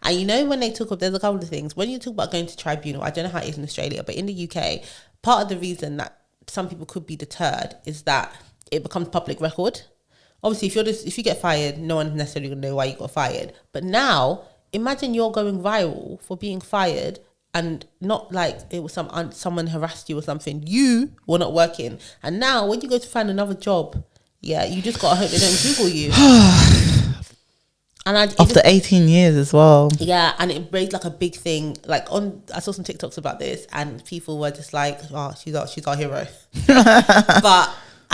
And you know, when they took up, there's a couple of things. When you talk about going to tribunal, I don't know how it is in Australia, but in the UK, part of the reason that some people could be deterred is that it becomes public record. Obviously, if you get fired, no one's necessarily going to know why you got fired. But now, imagine you're going viral for being fired, and not like it was someone harassed you or something. You were not working. And now, when you go to find another job, you just got to hope they don't Google you. And after 18 years as well. Yeah, and it raised, like, a big thing. Like, I saw some TikToks about this, and people were just like, oh, she's our hero.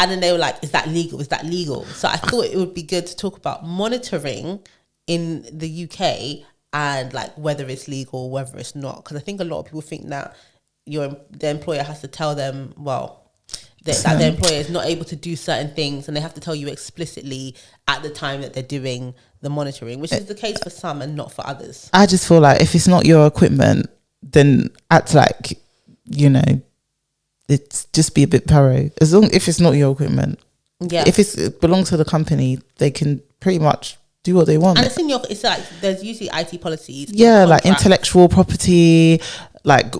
And then they were like, is that legal? Is that legal? So I thought it would be good to talk about monitoring in the UK, and, like, whether it's legal, whether it's not. Because I think a lot of people think that, the employer has to tell them, that the employer is not able to do certain things, and they have to tell you explicitly at the time that they're doing the monitoring, which is the case for some and not for others. I just feel like if it's not your equipment, then act like, it's just be a bit thorough. If it's not your equipment, if it belongs to the company, they can pretty much do what they want. And it's like there's usually IT policies. Like intellectual property, like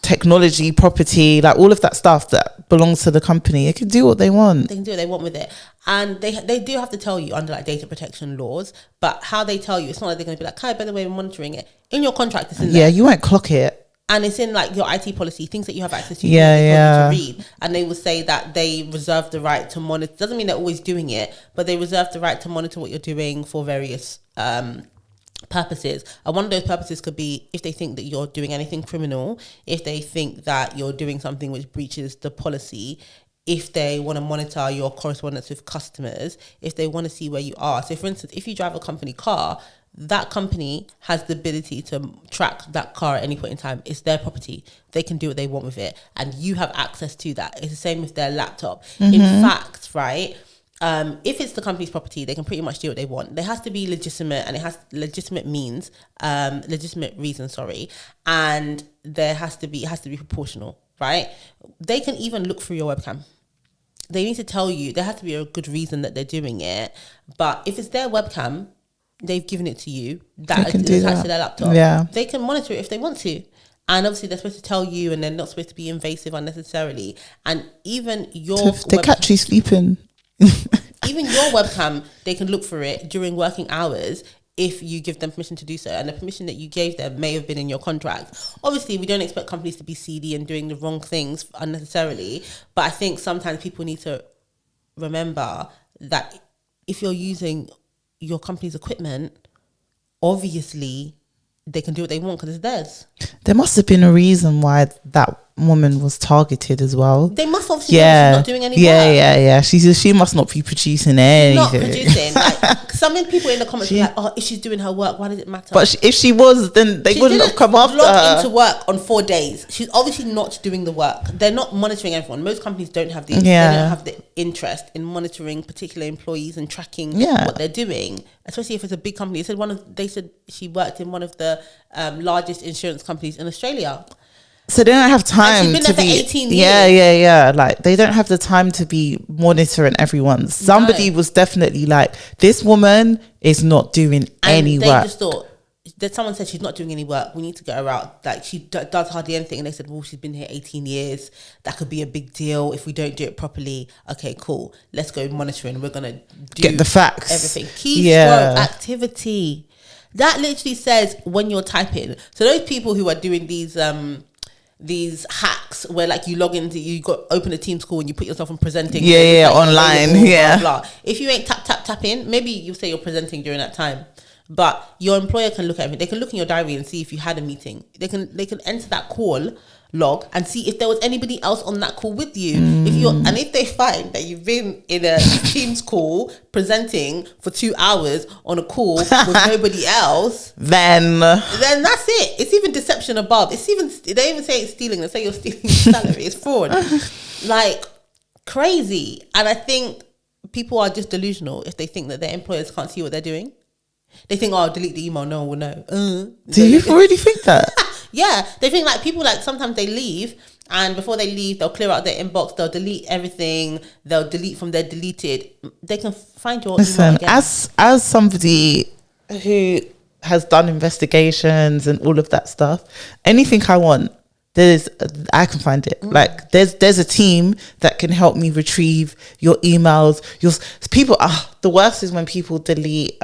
technology property, like all of that stuff that belongs to the company. They can do what they want. They can do what they want with it. And they do have to tell you under like data protection laws, but how they tell you, it's not like they're going to be like, hi, by the way, we're monitoring it. In your contract, it's in there. Yeah, you won't clock it. And it's in like your IT policy, things that you have access to. To read. And they will say that they reserve the right to monitor. Doesn't mean they're always doing it, but they reserve the right to monitor what you're doing for various purposes. And one of those purposes could be if they think that you're doing anything criminal, if they think that you're doing something which breaches the policy, if they want to monitor your correspondence with customers, if they want to see where you are. So for instance, if you drive a company car, that company has the ability to track that car at any point in time. It's their property. They can do what they want with it. And you have access to that. It's the same with their laptop. In fact, right, if it's the company's property, they can pretty much do what they want. There has to be legitimate, and it has legitimate reason, and it has to be proportional, right? They can even look through your webcam. They need to tell you, there has to be a good reason that they're doing it. But if it's their webcam, they've given it to you, that is attached to their laptop, they can monitor it if they want to. And obviously they're supposed to tell you, and they're not supposed to be invasive unnecessarily. And even your they catch you sleeping. Even your webcam, they can look for it during working hours if you give them permission to do so. And the permission that you gave them may have been in your contract. Obviously, we don't expect companies to be seedy and doing the wrong things unnecessarily. But I think sometimes people need to remember that if you're using your company's equipment, obviously they can do what they want because it's theirs. There must have been a reason why that woman was targeted as well. They must obviously know she's not doing any work. She must not be producing anything. Not producing. Like, some people in the comments are like, oh, if she's doing her work, why does it matter? But if she was, then they wouldn't have come after her. She logged into work on 4 days. She's obviously not doing the work. They're not monitoring everyone. Most companies don't have they don't have the interest in monitoring particular employees and tracking what they're doing, especially if it's a big company. They said she worked in one of the largest insurance companies in Australia. So they don't have time to be 18 years. Yeah. Like they don't have the time to be monitoring everyone. Somebody was definitely like, this woman is not doing any work. They just thought that someone said she's not doing any work. We need to get her out. Like she does hardly anything. And they said, well, she's been here 18 years. That could be a big deal if we don't do it properly. Okay, cool. Let's go monitoring. We're gonna get the facts. Everything. Keystroke activity. That literally says when you're typing. So those people who are doing these hacks where like you log into, you open a Teams call and you put yourself on presenting online, blah, blah. If you ain't tap in, maybe you say you're presenting during that time, but your employer can look at everything. They can look in your diary and see if you had a meeting. They can enter that call log and see if there was anybody else on that call with you. If they find that you've been in a Teams call presenting for 2 hours on a call with nobody else, then that's it. It's even deception above. They even say it's stealing. They say you're stealing salary. It's fraud. Like crazy. And I think people are just delusional if they think that their employers can't see what they're doing. They think, oh, delete the email, no one will know. Do you really think that? Yeah, they think like people, like sometimes they leave and before they leave they'll clear out their inbox, they'll delete everything, they'll delete from their deleted. They can find your email again. As somebody who has done investigations and all of that stuff, anything I want, I can find it. Like there's a team that can help me retrieve your emails. People the worst is when people delete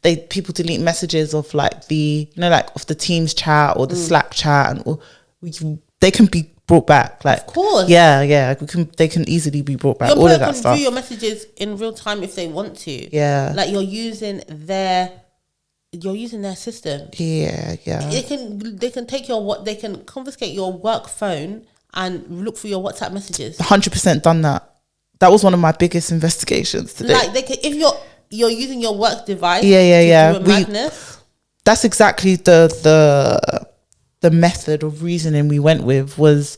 delete messages of like of the Teams chat or the Slack chat, and they can be brought back. Like, of course, they can easily be brought back. All of that stuff. View your messages in real time if they want to. Yeah, like you're using their system. Yeah. They can take they can confiscate your work phone and look for your WhatsApp messages. 100% done that. That was one of my biggest investigations today. Like if you're using your work device. Yeah. To do a madness. That's exactly the the method of reasoning we went with was,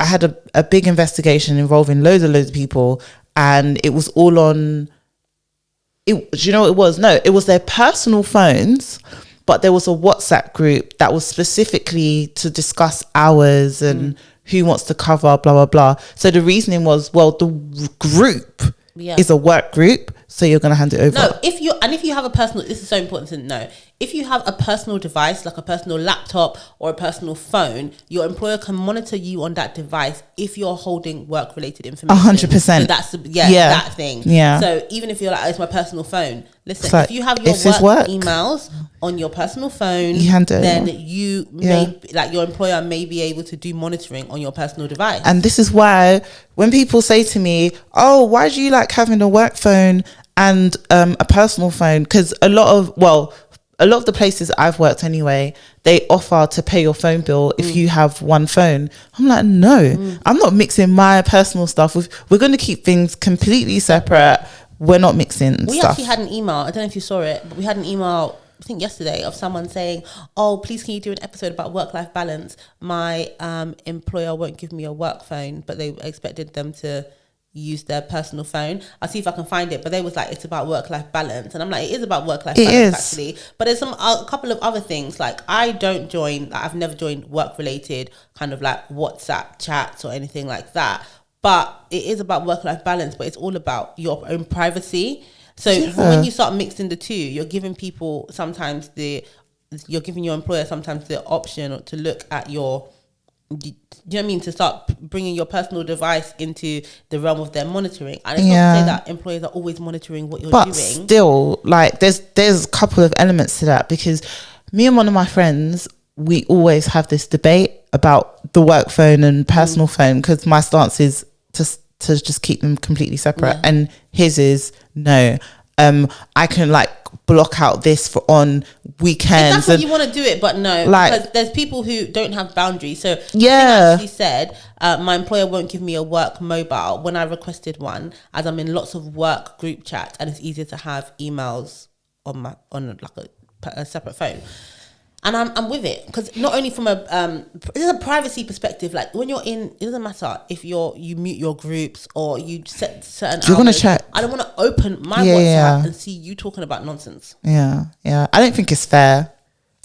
I had a big investigation involving loads of people, and it was all on it. Do you know what it was? No, it was their personal phones, but there was a WhatsApp group that was specifically to discuss hours and who wants to cover, blah blah blah. So the reasoning was, well, the group is a work group, so you're gonna hand it over. No, if you have a personal, this is so important to know. If you have a personal device, like a personal laptop or a personal phone, your employer can monitor you on that device if you're holding work-related information. 100%. So that's that thing. Yeah. So even if you're like, oh, it's my personal phone. Listen, like, if you have your work emails on your personal phone, then you may, like, your employer may be able to do monitoring on your personal device. And this is why when people say to me, "Oh, why do you like having a work phone and a personal phone?" Because a lot of the places I've worked anyway, they offer to pay your phone bill if you have one phone. I'm like, no, I'm not mixing my personal stuff with. We're going to keep things completely separate. We're not mixing stuff. We actually had an email. I don't know if you saw it, but we had an email, I think yesterday, of someone saying, "Oh, please can you do an episode about work-life balance? My employer won't give me a work phone, but they expected them to use their personal phone." I'll see if I can find it, but they was like, it's about work-life balance, and I'm like, it is about work-life balance actually, but there's a couple of other things. Like, I've never joined work-related kind of like WhatsApp chats or anything like that, but it is about work-life balance, but it's all about your own privacy. So when you start mixing the two, you're giving people sometimes you're giving your employer sometimes the option to look at your, do you know what I mean, to start bringing your personal device into the realm of their monitoring. And it's not to say that employers are always monitoring what you're doing. But still, like, there's a couple of elements to that, because me and one of my friends, we always have this debate about the work phone and personal phone, because my stance is to just keep them completely separate, and his is no. I can like block out this for on weekends. If that's what you want to do it, but no, like, because there's people who don't have boundaries. So actually said, my employer won't give me a work mobile when I requested one, as I'm in lots of work group chats, and it's easier to have emails on like a separate phone. And I'm with it, because not only from there's a privacy perspective. Like, when you're in, it doesn't matter if you mute your groups or you set certain hours. You're gonna check. I don't want to open my WhatsApp and see you talking about nonsense. Yeah. I don't think it's fair.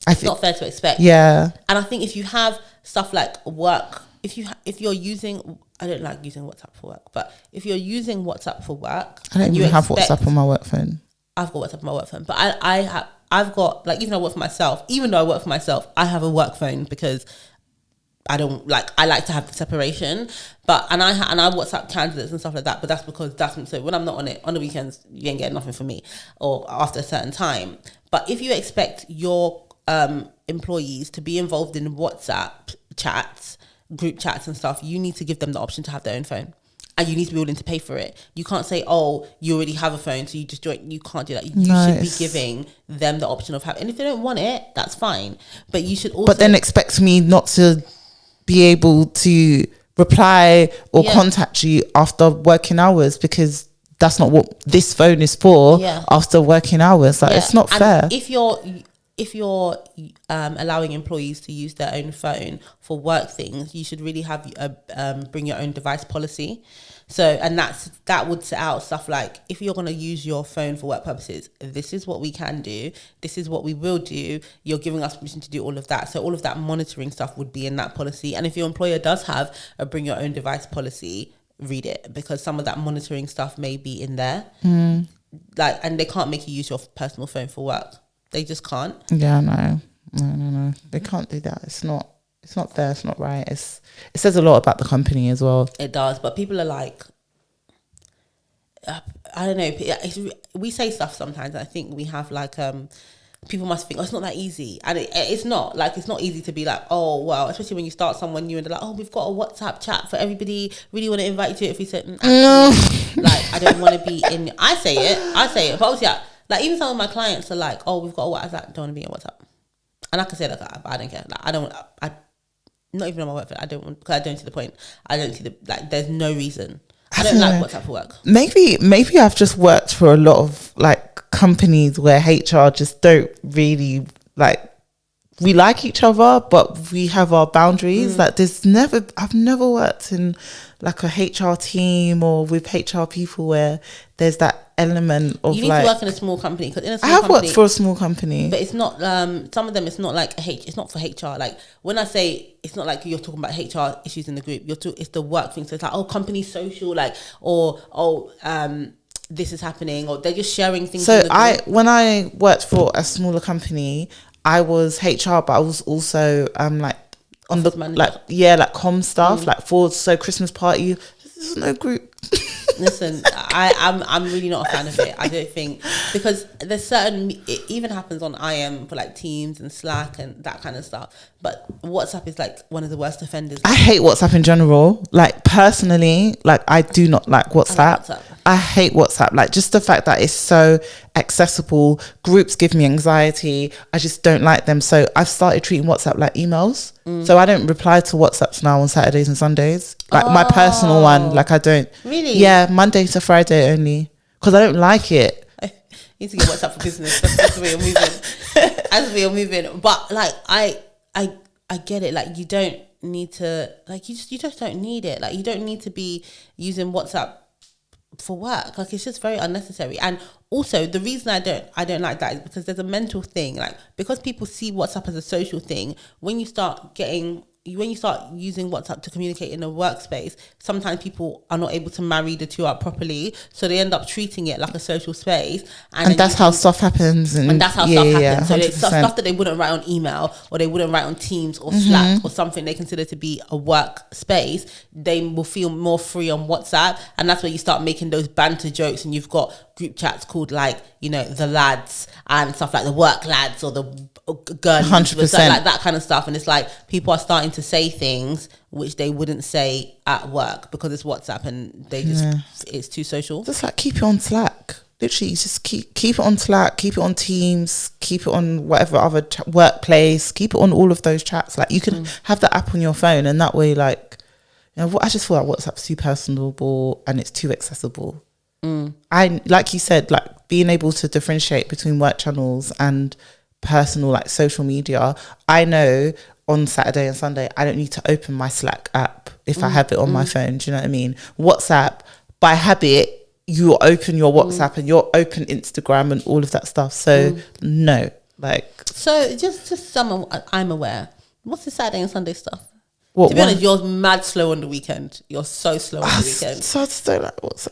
It's not fair to expect. Yeah. And I think if you have stuff like work, if you're using, I don't like using WhatsApp for work, but if you're using WhatsApp for work, I don't even have WhatsApp on my work phone. I've got WhatsApp on my work phone, but I've got, like, even though I work for myself, I have a work phone, because I like to have the separation. But and I WhatsApp candidates and stuff like that, but that's because so when I'm not on it on the weekends, you ain't getting nothing from me, or after a certain time. But if you expect your employees to be involved in WhatsApp chats, group chats and stuff, you need to give them the option to have their own phone. And you need to be willing to pay for it. You can't say, "Oh, you already have a phone, so you just join." You can't do that. You should be giving them the option of having. And if they don't want it, that's fine. But you should also. But then expect me not to be able to reply or contact you after working hours, because that's not what this phone is for. After working hours, like, it's not fair. If you're allowing employees to use their own phone for work things, you should really have a bring your own device policy. So, and that would set out stuff like, if you're going to use your phone for work purposes, this is what we can do, this is what we will do, you're giving us permission to do all of that. So all of that monitoring stuff would be in that policy. And if your employer does have a bring your own device policy, read it, because some of that monitoring stuff may be in there. Like, and they can't make you use your personal phone for work. They just can't. Yeah, no. They can't do that. It's not fair. It's not right. It says a lot about the company as well. It does. But people are like, I don't know. We say stuff sometimes. I think we have like, people must think, oh, it's not that easy. And it's not. Like, it's not easy to be like, oh, well, especially when you start someone new and they're like, oh, we've got a WhatsApp chat for everybody. Really want to invite you to it. If we said, like, I don't want to be in. I say it. But obviously, like, even some of my clients are like, oh, we've got a WhatsApp, don't want to be in WhatsApp. And I can say that, but I don't care. Like, I'm not even on my work phone. I don't want, because I don't see the point. I don't see there's no reason. I don't like WhatsApp for work. Maybe I've just worked for a lot of like companies where HR just don't really like we like each other, but we have our boundaries. Like I've never worked in like a HR team or with HR people where there's that element of, you need to work in a small company, because in a small I have company, worked for a small company, but it's not some of them, it's not like it's not for HR. Like when I say, it's not like you're talking about HR issues in the group, it's the work thing. So it's like, oh, company social, like, or this is happening, or they're just sharing things. So in the group. when I worked for a smaller company, I was HR, but I was also like on Office the manager. like comm stuff, like for Christmas party. There's no group. Listen, I'm really not a fan of it. I don't think, because there's certain, it even happens on IM for like Teams and Slack and that kind of stuff. But WhatsApp is like one of the worst offenders. I hate WhatsApp in general. Like personally, like I do not like WhatsApp. I hate WhatsApp. Like just the fact that it's so accessible. Groups give me anxiety. I just don't like them. So I've started treating WhatsApp like emails. So I don't reply to WhatsApps now on Saturdays and Sundays. Like my personal one, like I don't. Really? Yeah, Monday to Friday only. Because I don't like it. You need to get WhatsApp for business. That's the way you're moving. That's the way you're moving. But like I get it. Like you don't need to, like you just don't need it. Like you don't need to be using WhatsApp for work. Like it's just very unnecessary. And also the reason I don't like that is because there's a mental thing. Like because people see WhatsApp as a social thing, when you start using WhatsApp to communicate in a workspace, sometimes people are not able to marry the two up properly, so they end up treating it like a social space, and that's how stuff happens. And that's how stuff happens. So 100%. it's stuff that they wouldn't write on email, or they wouldn't write on Teams or Slack, or something they consider to be a work space. They will feel more free on WhatsApp, and that's where you start making those banter jokes, and you've got group chats called like, you know, the lads and stuff, like the work lads or the girl, 100%, like that kind of stuff. And it's like people are starting to say things which they wouldn't say at work because it's WhatsApp, and they just it's too social. Just like keep it on Slack. Literally, just keep it on Slack, keep it on Teams, keep it on whatever other workplace, keep it on all of those chats. Like you can have the app on your phone, and that way, like, you know, I just feel like WhatsApp's too personable and it's too accessible. I, like you said, like being able to differentiate between work channels and personal, like social media. I know on Saturday and Sunday I don't need to open my Slack app if I have it on my phone. Do you know what I mean? WhatsApp, by habit, you open your WhatsApp and you'll open Instagram and all of that stuff. So no, like, so just someone I'm aware. What's the Saturday and Sunday stuff? What, to be honest, you're mad slow on the weekend. You're so slow on the weekend. So I just don't like WhatsApp.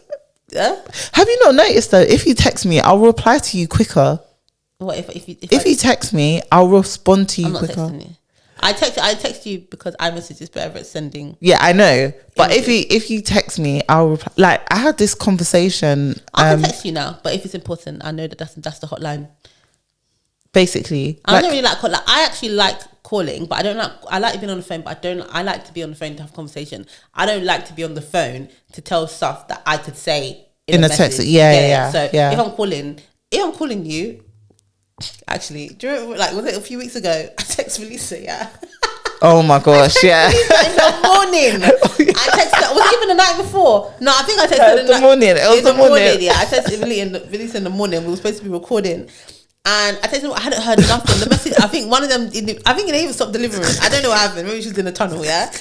Yeah? Have you not noticed though? If you text me, I'll reply to you quicker. What if you text me, I'll respond to you I'm not quicker. Texting you. I text you because iMessage is better at sending. Yeah, I know. But if you text me, I'll reply. Like I had this conversation. I can text you now, but if it's important, I know that's the hotline. Basically, I don't really like calling. Like, I actually like calling, but I don't like. I like being on the phone, but I like to be on the phone to have a conversation. I don't like to be on the phone to tell stuff that I could say in a text. Yeah. So if I'm calling you, actually, do you remember, like, was it a few weeks ago? I texted Velisa, yeah. Oh my gosh, yeah. In the morning. I texted her. Was it even the night before? No, I think I texted her in the morning. It was the morning. Yeah, I texted Velisa in the morning. We were supposed to be recording. And I texted her, I hadn't heard nothing. The message, I think one of them, I think they even stopped delivering. I don't know what happened. Maybe she was in the tunnel, yeah.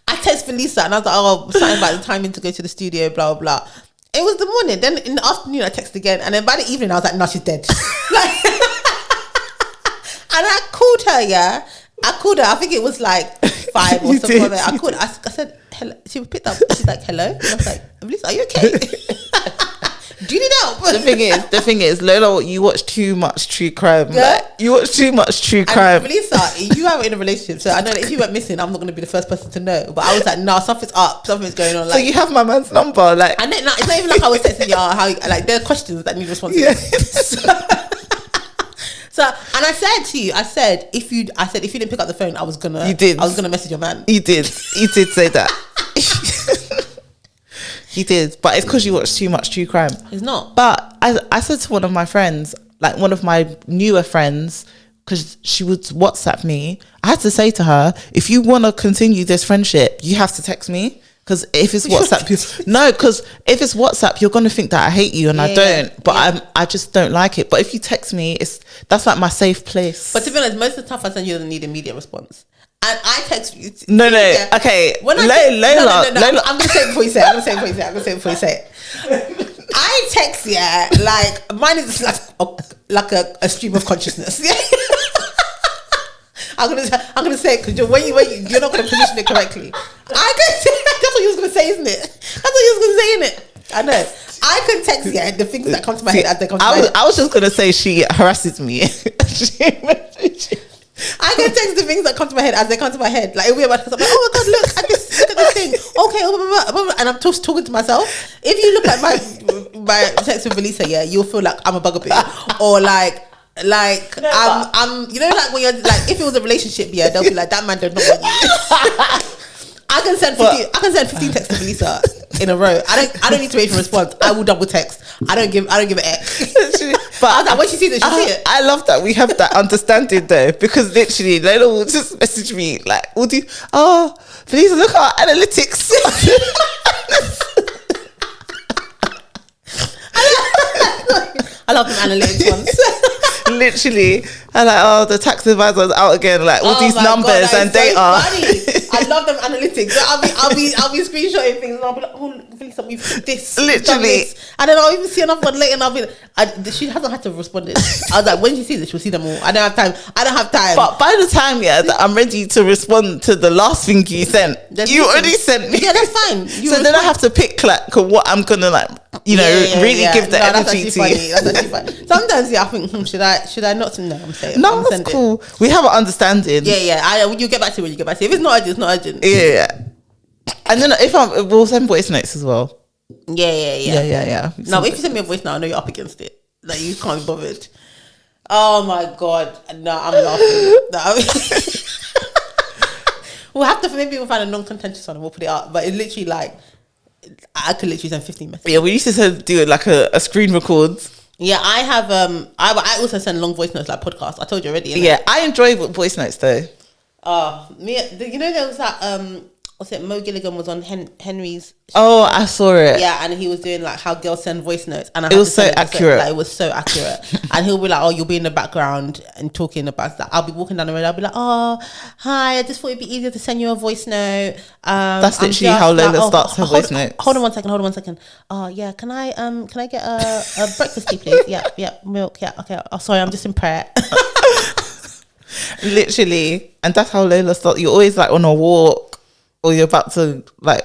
I texted Velisa and I was like, oh, something about the timing to go to the studio, blah, blah, blah. It was the morning. Then in the afternoon, I texted again. And then by the evening, I was like, no, she's dead. Like, and I called her, yeah. I called her. I think it was like 5 or something. I called her. I said, hello. She picked up. She's like, hello. And I was like, Velisa, are you okay? Do you need help? The thing is, Lola, you watch too much true crime. Yeah? Like, you watch too much true crime. And Velisa, you are in a relationship, so I know that if you went missing, I'm not going to be the first person to know. But I was like, no, something's up. Something's going on. Like, so you have my man's number, like. And then, it's not even like I was texting you. How, like, there are questions that need responses. Yeah. So, and I said to you, if you didn't pick up the phone, I was gonna message your man. You did say that. You did, but it's because you watch too much true crime. It's not. But I said to one of my friends, like one of my newer friends, because she would WhatsApp me, I had to say to her, if you want to continue this friendship, you have to text me. Because if it's WhatsApp, because if it's WhatsApp, you're gonna think that I hate you, and I don't. But I just don't like it. But if you text me, that's like my safe place. But to be honest, most of the stuff I send you doesn't need immediate response. And I text you. No. Okay. When Lola. I'm gonna say it before you say it. I text, like mine is like a stream of consciousness. Yeah. I'm gonna say it because when you're not gonna position it correctly. That's what you was gonna say, isn't it? That's what you was gonna say, isn't it? I know. I can text the things that come to my head as they come to my head. I was just gonna say she harasses me. I can text the things that come to my head as they come to my head. Like it'll be about, I'm like, oh my god, look at this thing. Okay, blah, blah, blah, and I'm just talking to myself. If you look at my text with Velisa, you'll feel like I'm a bugaboo, or like I'm you know, like when you're like, if it was a relationship, they'll be like, that man does not want you. I can send 15 texts to Velisa in a row. I don't need to wait for a response. I will double text. I don't give a X. But I was like, when she sees it, she'll see it. I love that we have that understanding though, because literally Lola will just message me like, "We'll do. Oh, Velisa, look at our analytics." I love them analytics ones. Literally, and like, oh, the tax advisor's out again, like all these numbers and data. I love them analytics. I'll be screenshotting things and I'll be like, oh, Velisa, we've this. Literally. And then I'll even see another one later and I'll be like, she hasn't had to respond. I was like, when she sees it, she'll see them all. I don't have time. But by the time that I'm ready to respond to the last thing you sent, you already sent me. Yeah, that's fine. So then I have to pick like what I'm gonna like, really give the energy to you. That's actually funny. Sometimes I think, should I not? No, I'm saying. No, that's cool. We have an understanding. You get back to it when you get back to it. If it's not urgent, it's not urgent. Yeah. And then we'll send voice notes as well. Yeah. Now, if you send me a voice now, I know you're up against it. Like you can't be bothered. Oh my god! No, I'm laughing. We'll have to maybe find a non-contentious one and we'll put it up. But it's literally like I could literally send 15 messages. Yeah, we used to do like a screen record. Yeah, I have. I also send long voice notes like podcasts. I told you already. Yeah, I enjoy voice notes though. There was that what's it? Mo Gilligan was on Henry's. Oh, I saw it. Yeah, and he was doing like how girls send voice notes, and it was so accurate. It was so accurate. And he'll be like, "Oh, you'll be in the background and talking about that." I'll be walking down the road. I'll be like, "Oh, hi. I just thought it'd be easier to send you a voice note." That's literally how Lola starts her voice notes. Hold on one second. Oh yeah, can I get a breakfast tea, please? Yeah, milk. Yeah, okay. Oh, sorry, I'm just in prayer. Literally, and that's how Lola starts. You're always like on a walk, or you're about to like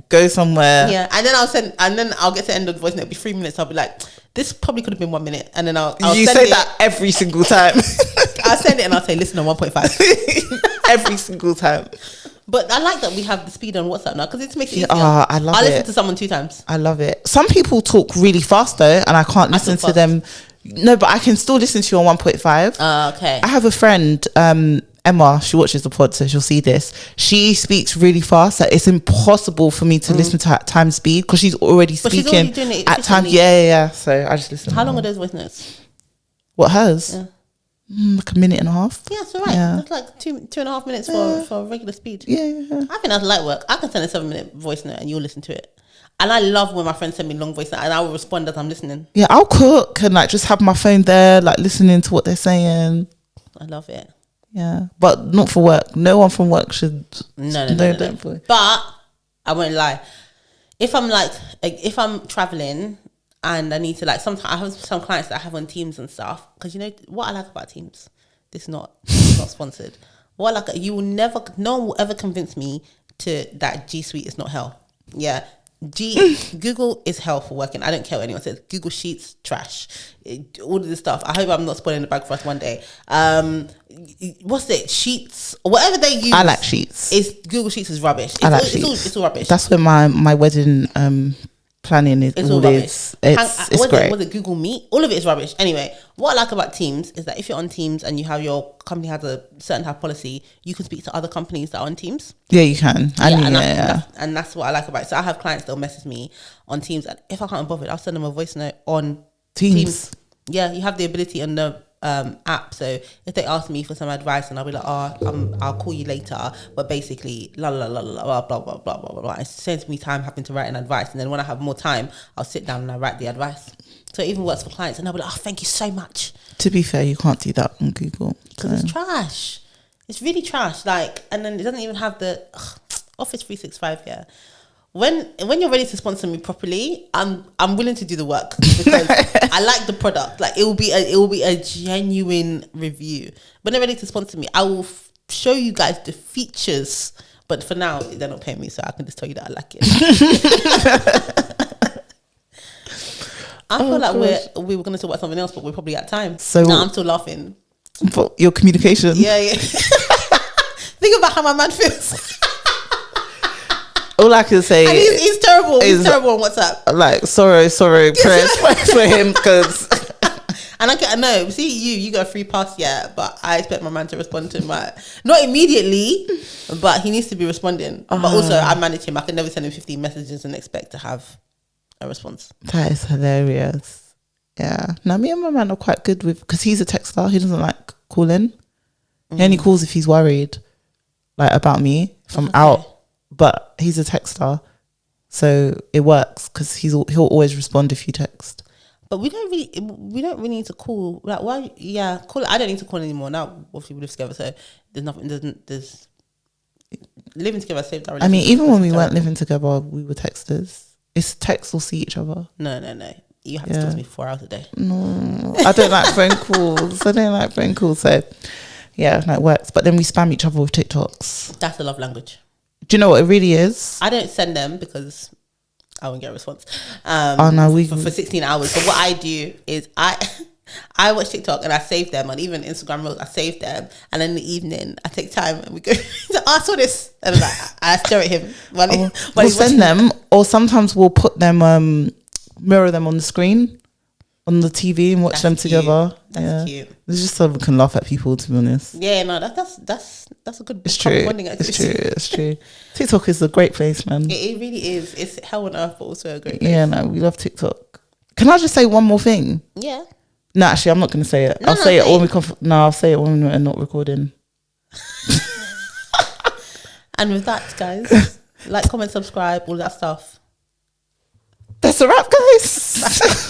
go somewhere. Yeah, and then I'll get to the end of the voice note. It'll be 3 minutes. I'll be like, this probably could have been 1 minute, and then I'll you send say it. That every single time. I'll send it and I'll say, listen on 1.5 every single time. But I like that we have the speed on WhatsApp now because it makes it easier. I love it. I'll listen to someone 2 times. I love it. Some people talk really fast though, and I can't listen to them. No, but I can still listen to you on 1.5. Okay. I have a friend, Emma. She watches the pod, so she'll see this. She speaks really fast. That it's impossible for me to listen to her at time speed because she's already speaking. But she's already doing it at time. Yeah. So I just listen. How long are those voice notes? What, hers? Yeah. Like a minute and a half. Yeah, it's all right. Yeah. That's like 2.5 minutes for regular speed. Yeah. I think that's light work. I can send a 7-minute voice note and you'll listen to it. And I love when my friends send me long voice notes and I will respond as I'm listening. Yeah, I'll cook and like just have my phone there, like listening to what they're saying. I love it. Yeah, but not for work. No one from work should. No. But I won't lie. If I'm traveling and I need to like, sometimes I have some clients that I have on Teams and stuff. Because you know what I like about Teams? This is not sponsored. What I like, no one will ever convince me that G Suite is not hell. Yeah. Google is hell for working. I don't care what anyone says. Google Sheets, trash. All of this stuff. I hope I'm not spoiling the bag for us one day. What's it? Sheets, whatever they use. I like Sheets. Google Sheets is rubbish. It's all rubbish. That's where my wedding planning is. It's all rubbish. It's great. Was it Google Meet? All of it is rubbish. Anyway, what I like about Teams is that if you're on Teams and you have your company has a certain type of policy, you can speak to other companies that are on Teams. Yeah, you can. And that's what I like about it. So I have clients that'll message me on Teams, and if I can't bother it, I'll send them a voice note on Teams. Yeah, you have the ability on the app. So if they ask me for some advice, and I'll be like, I'll call you later. But basically, la la la la blah blah blah blah blah blah. It saves me time having to write an advice, and then when I have more time, I'll sit down and I write the advice. So it even works for clients, and I'll be like, oh, thank you so much. To be fair, you can't do that on Google because it's trash. It's really trash. Like, and then it doesn't even have the Office 365. Yeah. When you're ready to sponsor me properly, I'm willing to do the work because I like the product. Like it will be a genuine review. When they're ready to sponsor me, I will show you guys the features. But for now, they're not paying me, so I can just tell you that I like it. I feel like we were going to talk about something else, but we're probably at time. So no, I'm still laughing. For your communication. Yeah. Think about how my man feels. All I can say, and he's terrible. He's terrible on WhatsApp. Like, sorry, prayers for him because. And I know. See, you got a free pass, yeah, but I expect my man to respond to my not immediately, but he needs to be responding. But also, I manage him. I can never send him 15 messages and expect to have a response. That is hilarious. Yeah. Now me and my man are quite good with because he's a texter. He doesn't like calling. He only calls if he's worried, like about me if I'm out. But he's a texter, so it works because he'll always respond if you text. But we don't really need to call. Like, why? Yeah, call. I don't need to call anymore now. Obviously, we live together, so there's nothing. There's living together saved our relationship. I mean, even when we weren't living together, we were texters. It's text or see each other. No. You have to talk to me 4 hours a day. No, I don't like phone calls. So yeah, no, it works. But then we spam each other with TikToks. That's a love language. Do you know what it really is? I don't send them because I won't get a response. For 16 hours. But what I do is I watch TikTok and I save them, and even Instagram Reels I save them, and then in the evening I take time and we go. I saw this, and I stare at him. We'll send them, or sometimes we'll put them, mirror them on the screen, on the TV, and watch them together. That's cute. It's just so we can laugh at people. To be honest. Yeah, no, that's a good. It's true. It's true. TikTok is a great place, man. It really is. It's hell on earth, but also a great place. Yeah, no, we love TikTok. Can I just say one more thing? Yeah. No, actually, I'm not going to say it. I'll say it when we come. No, I'll say it when we're not recording. And with that, guys, like, comment, subscribe, all that stuff. That's a wrap, guys.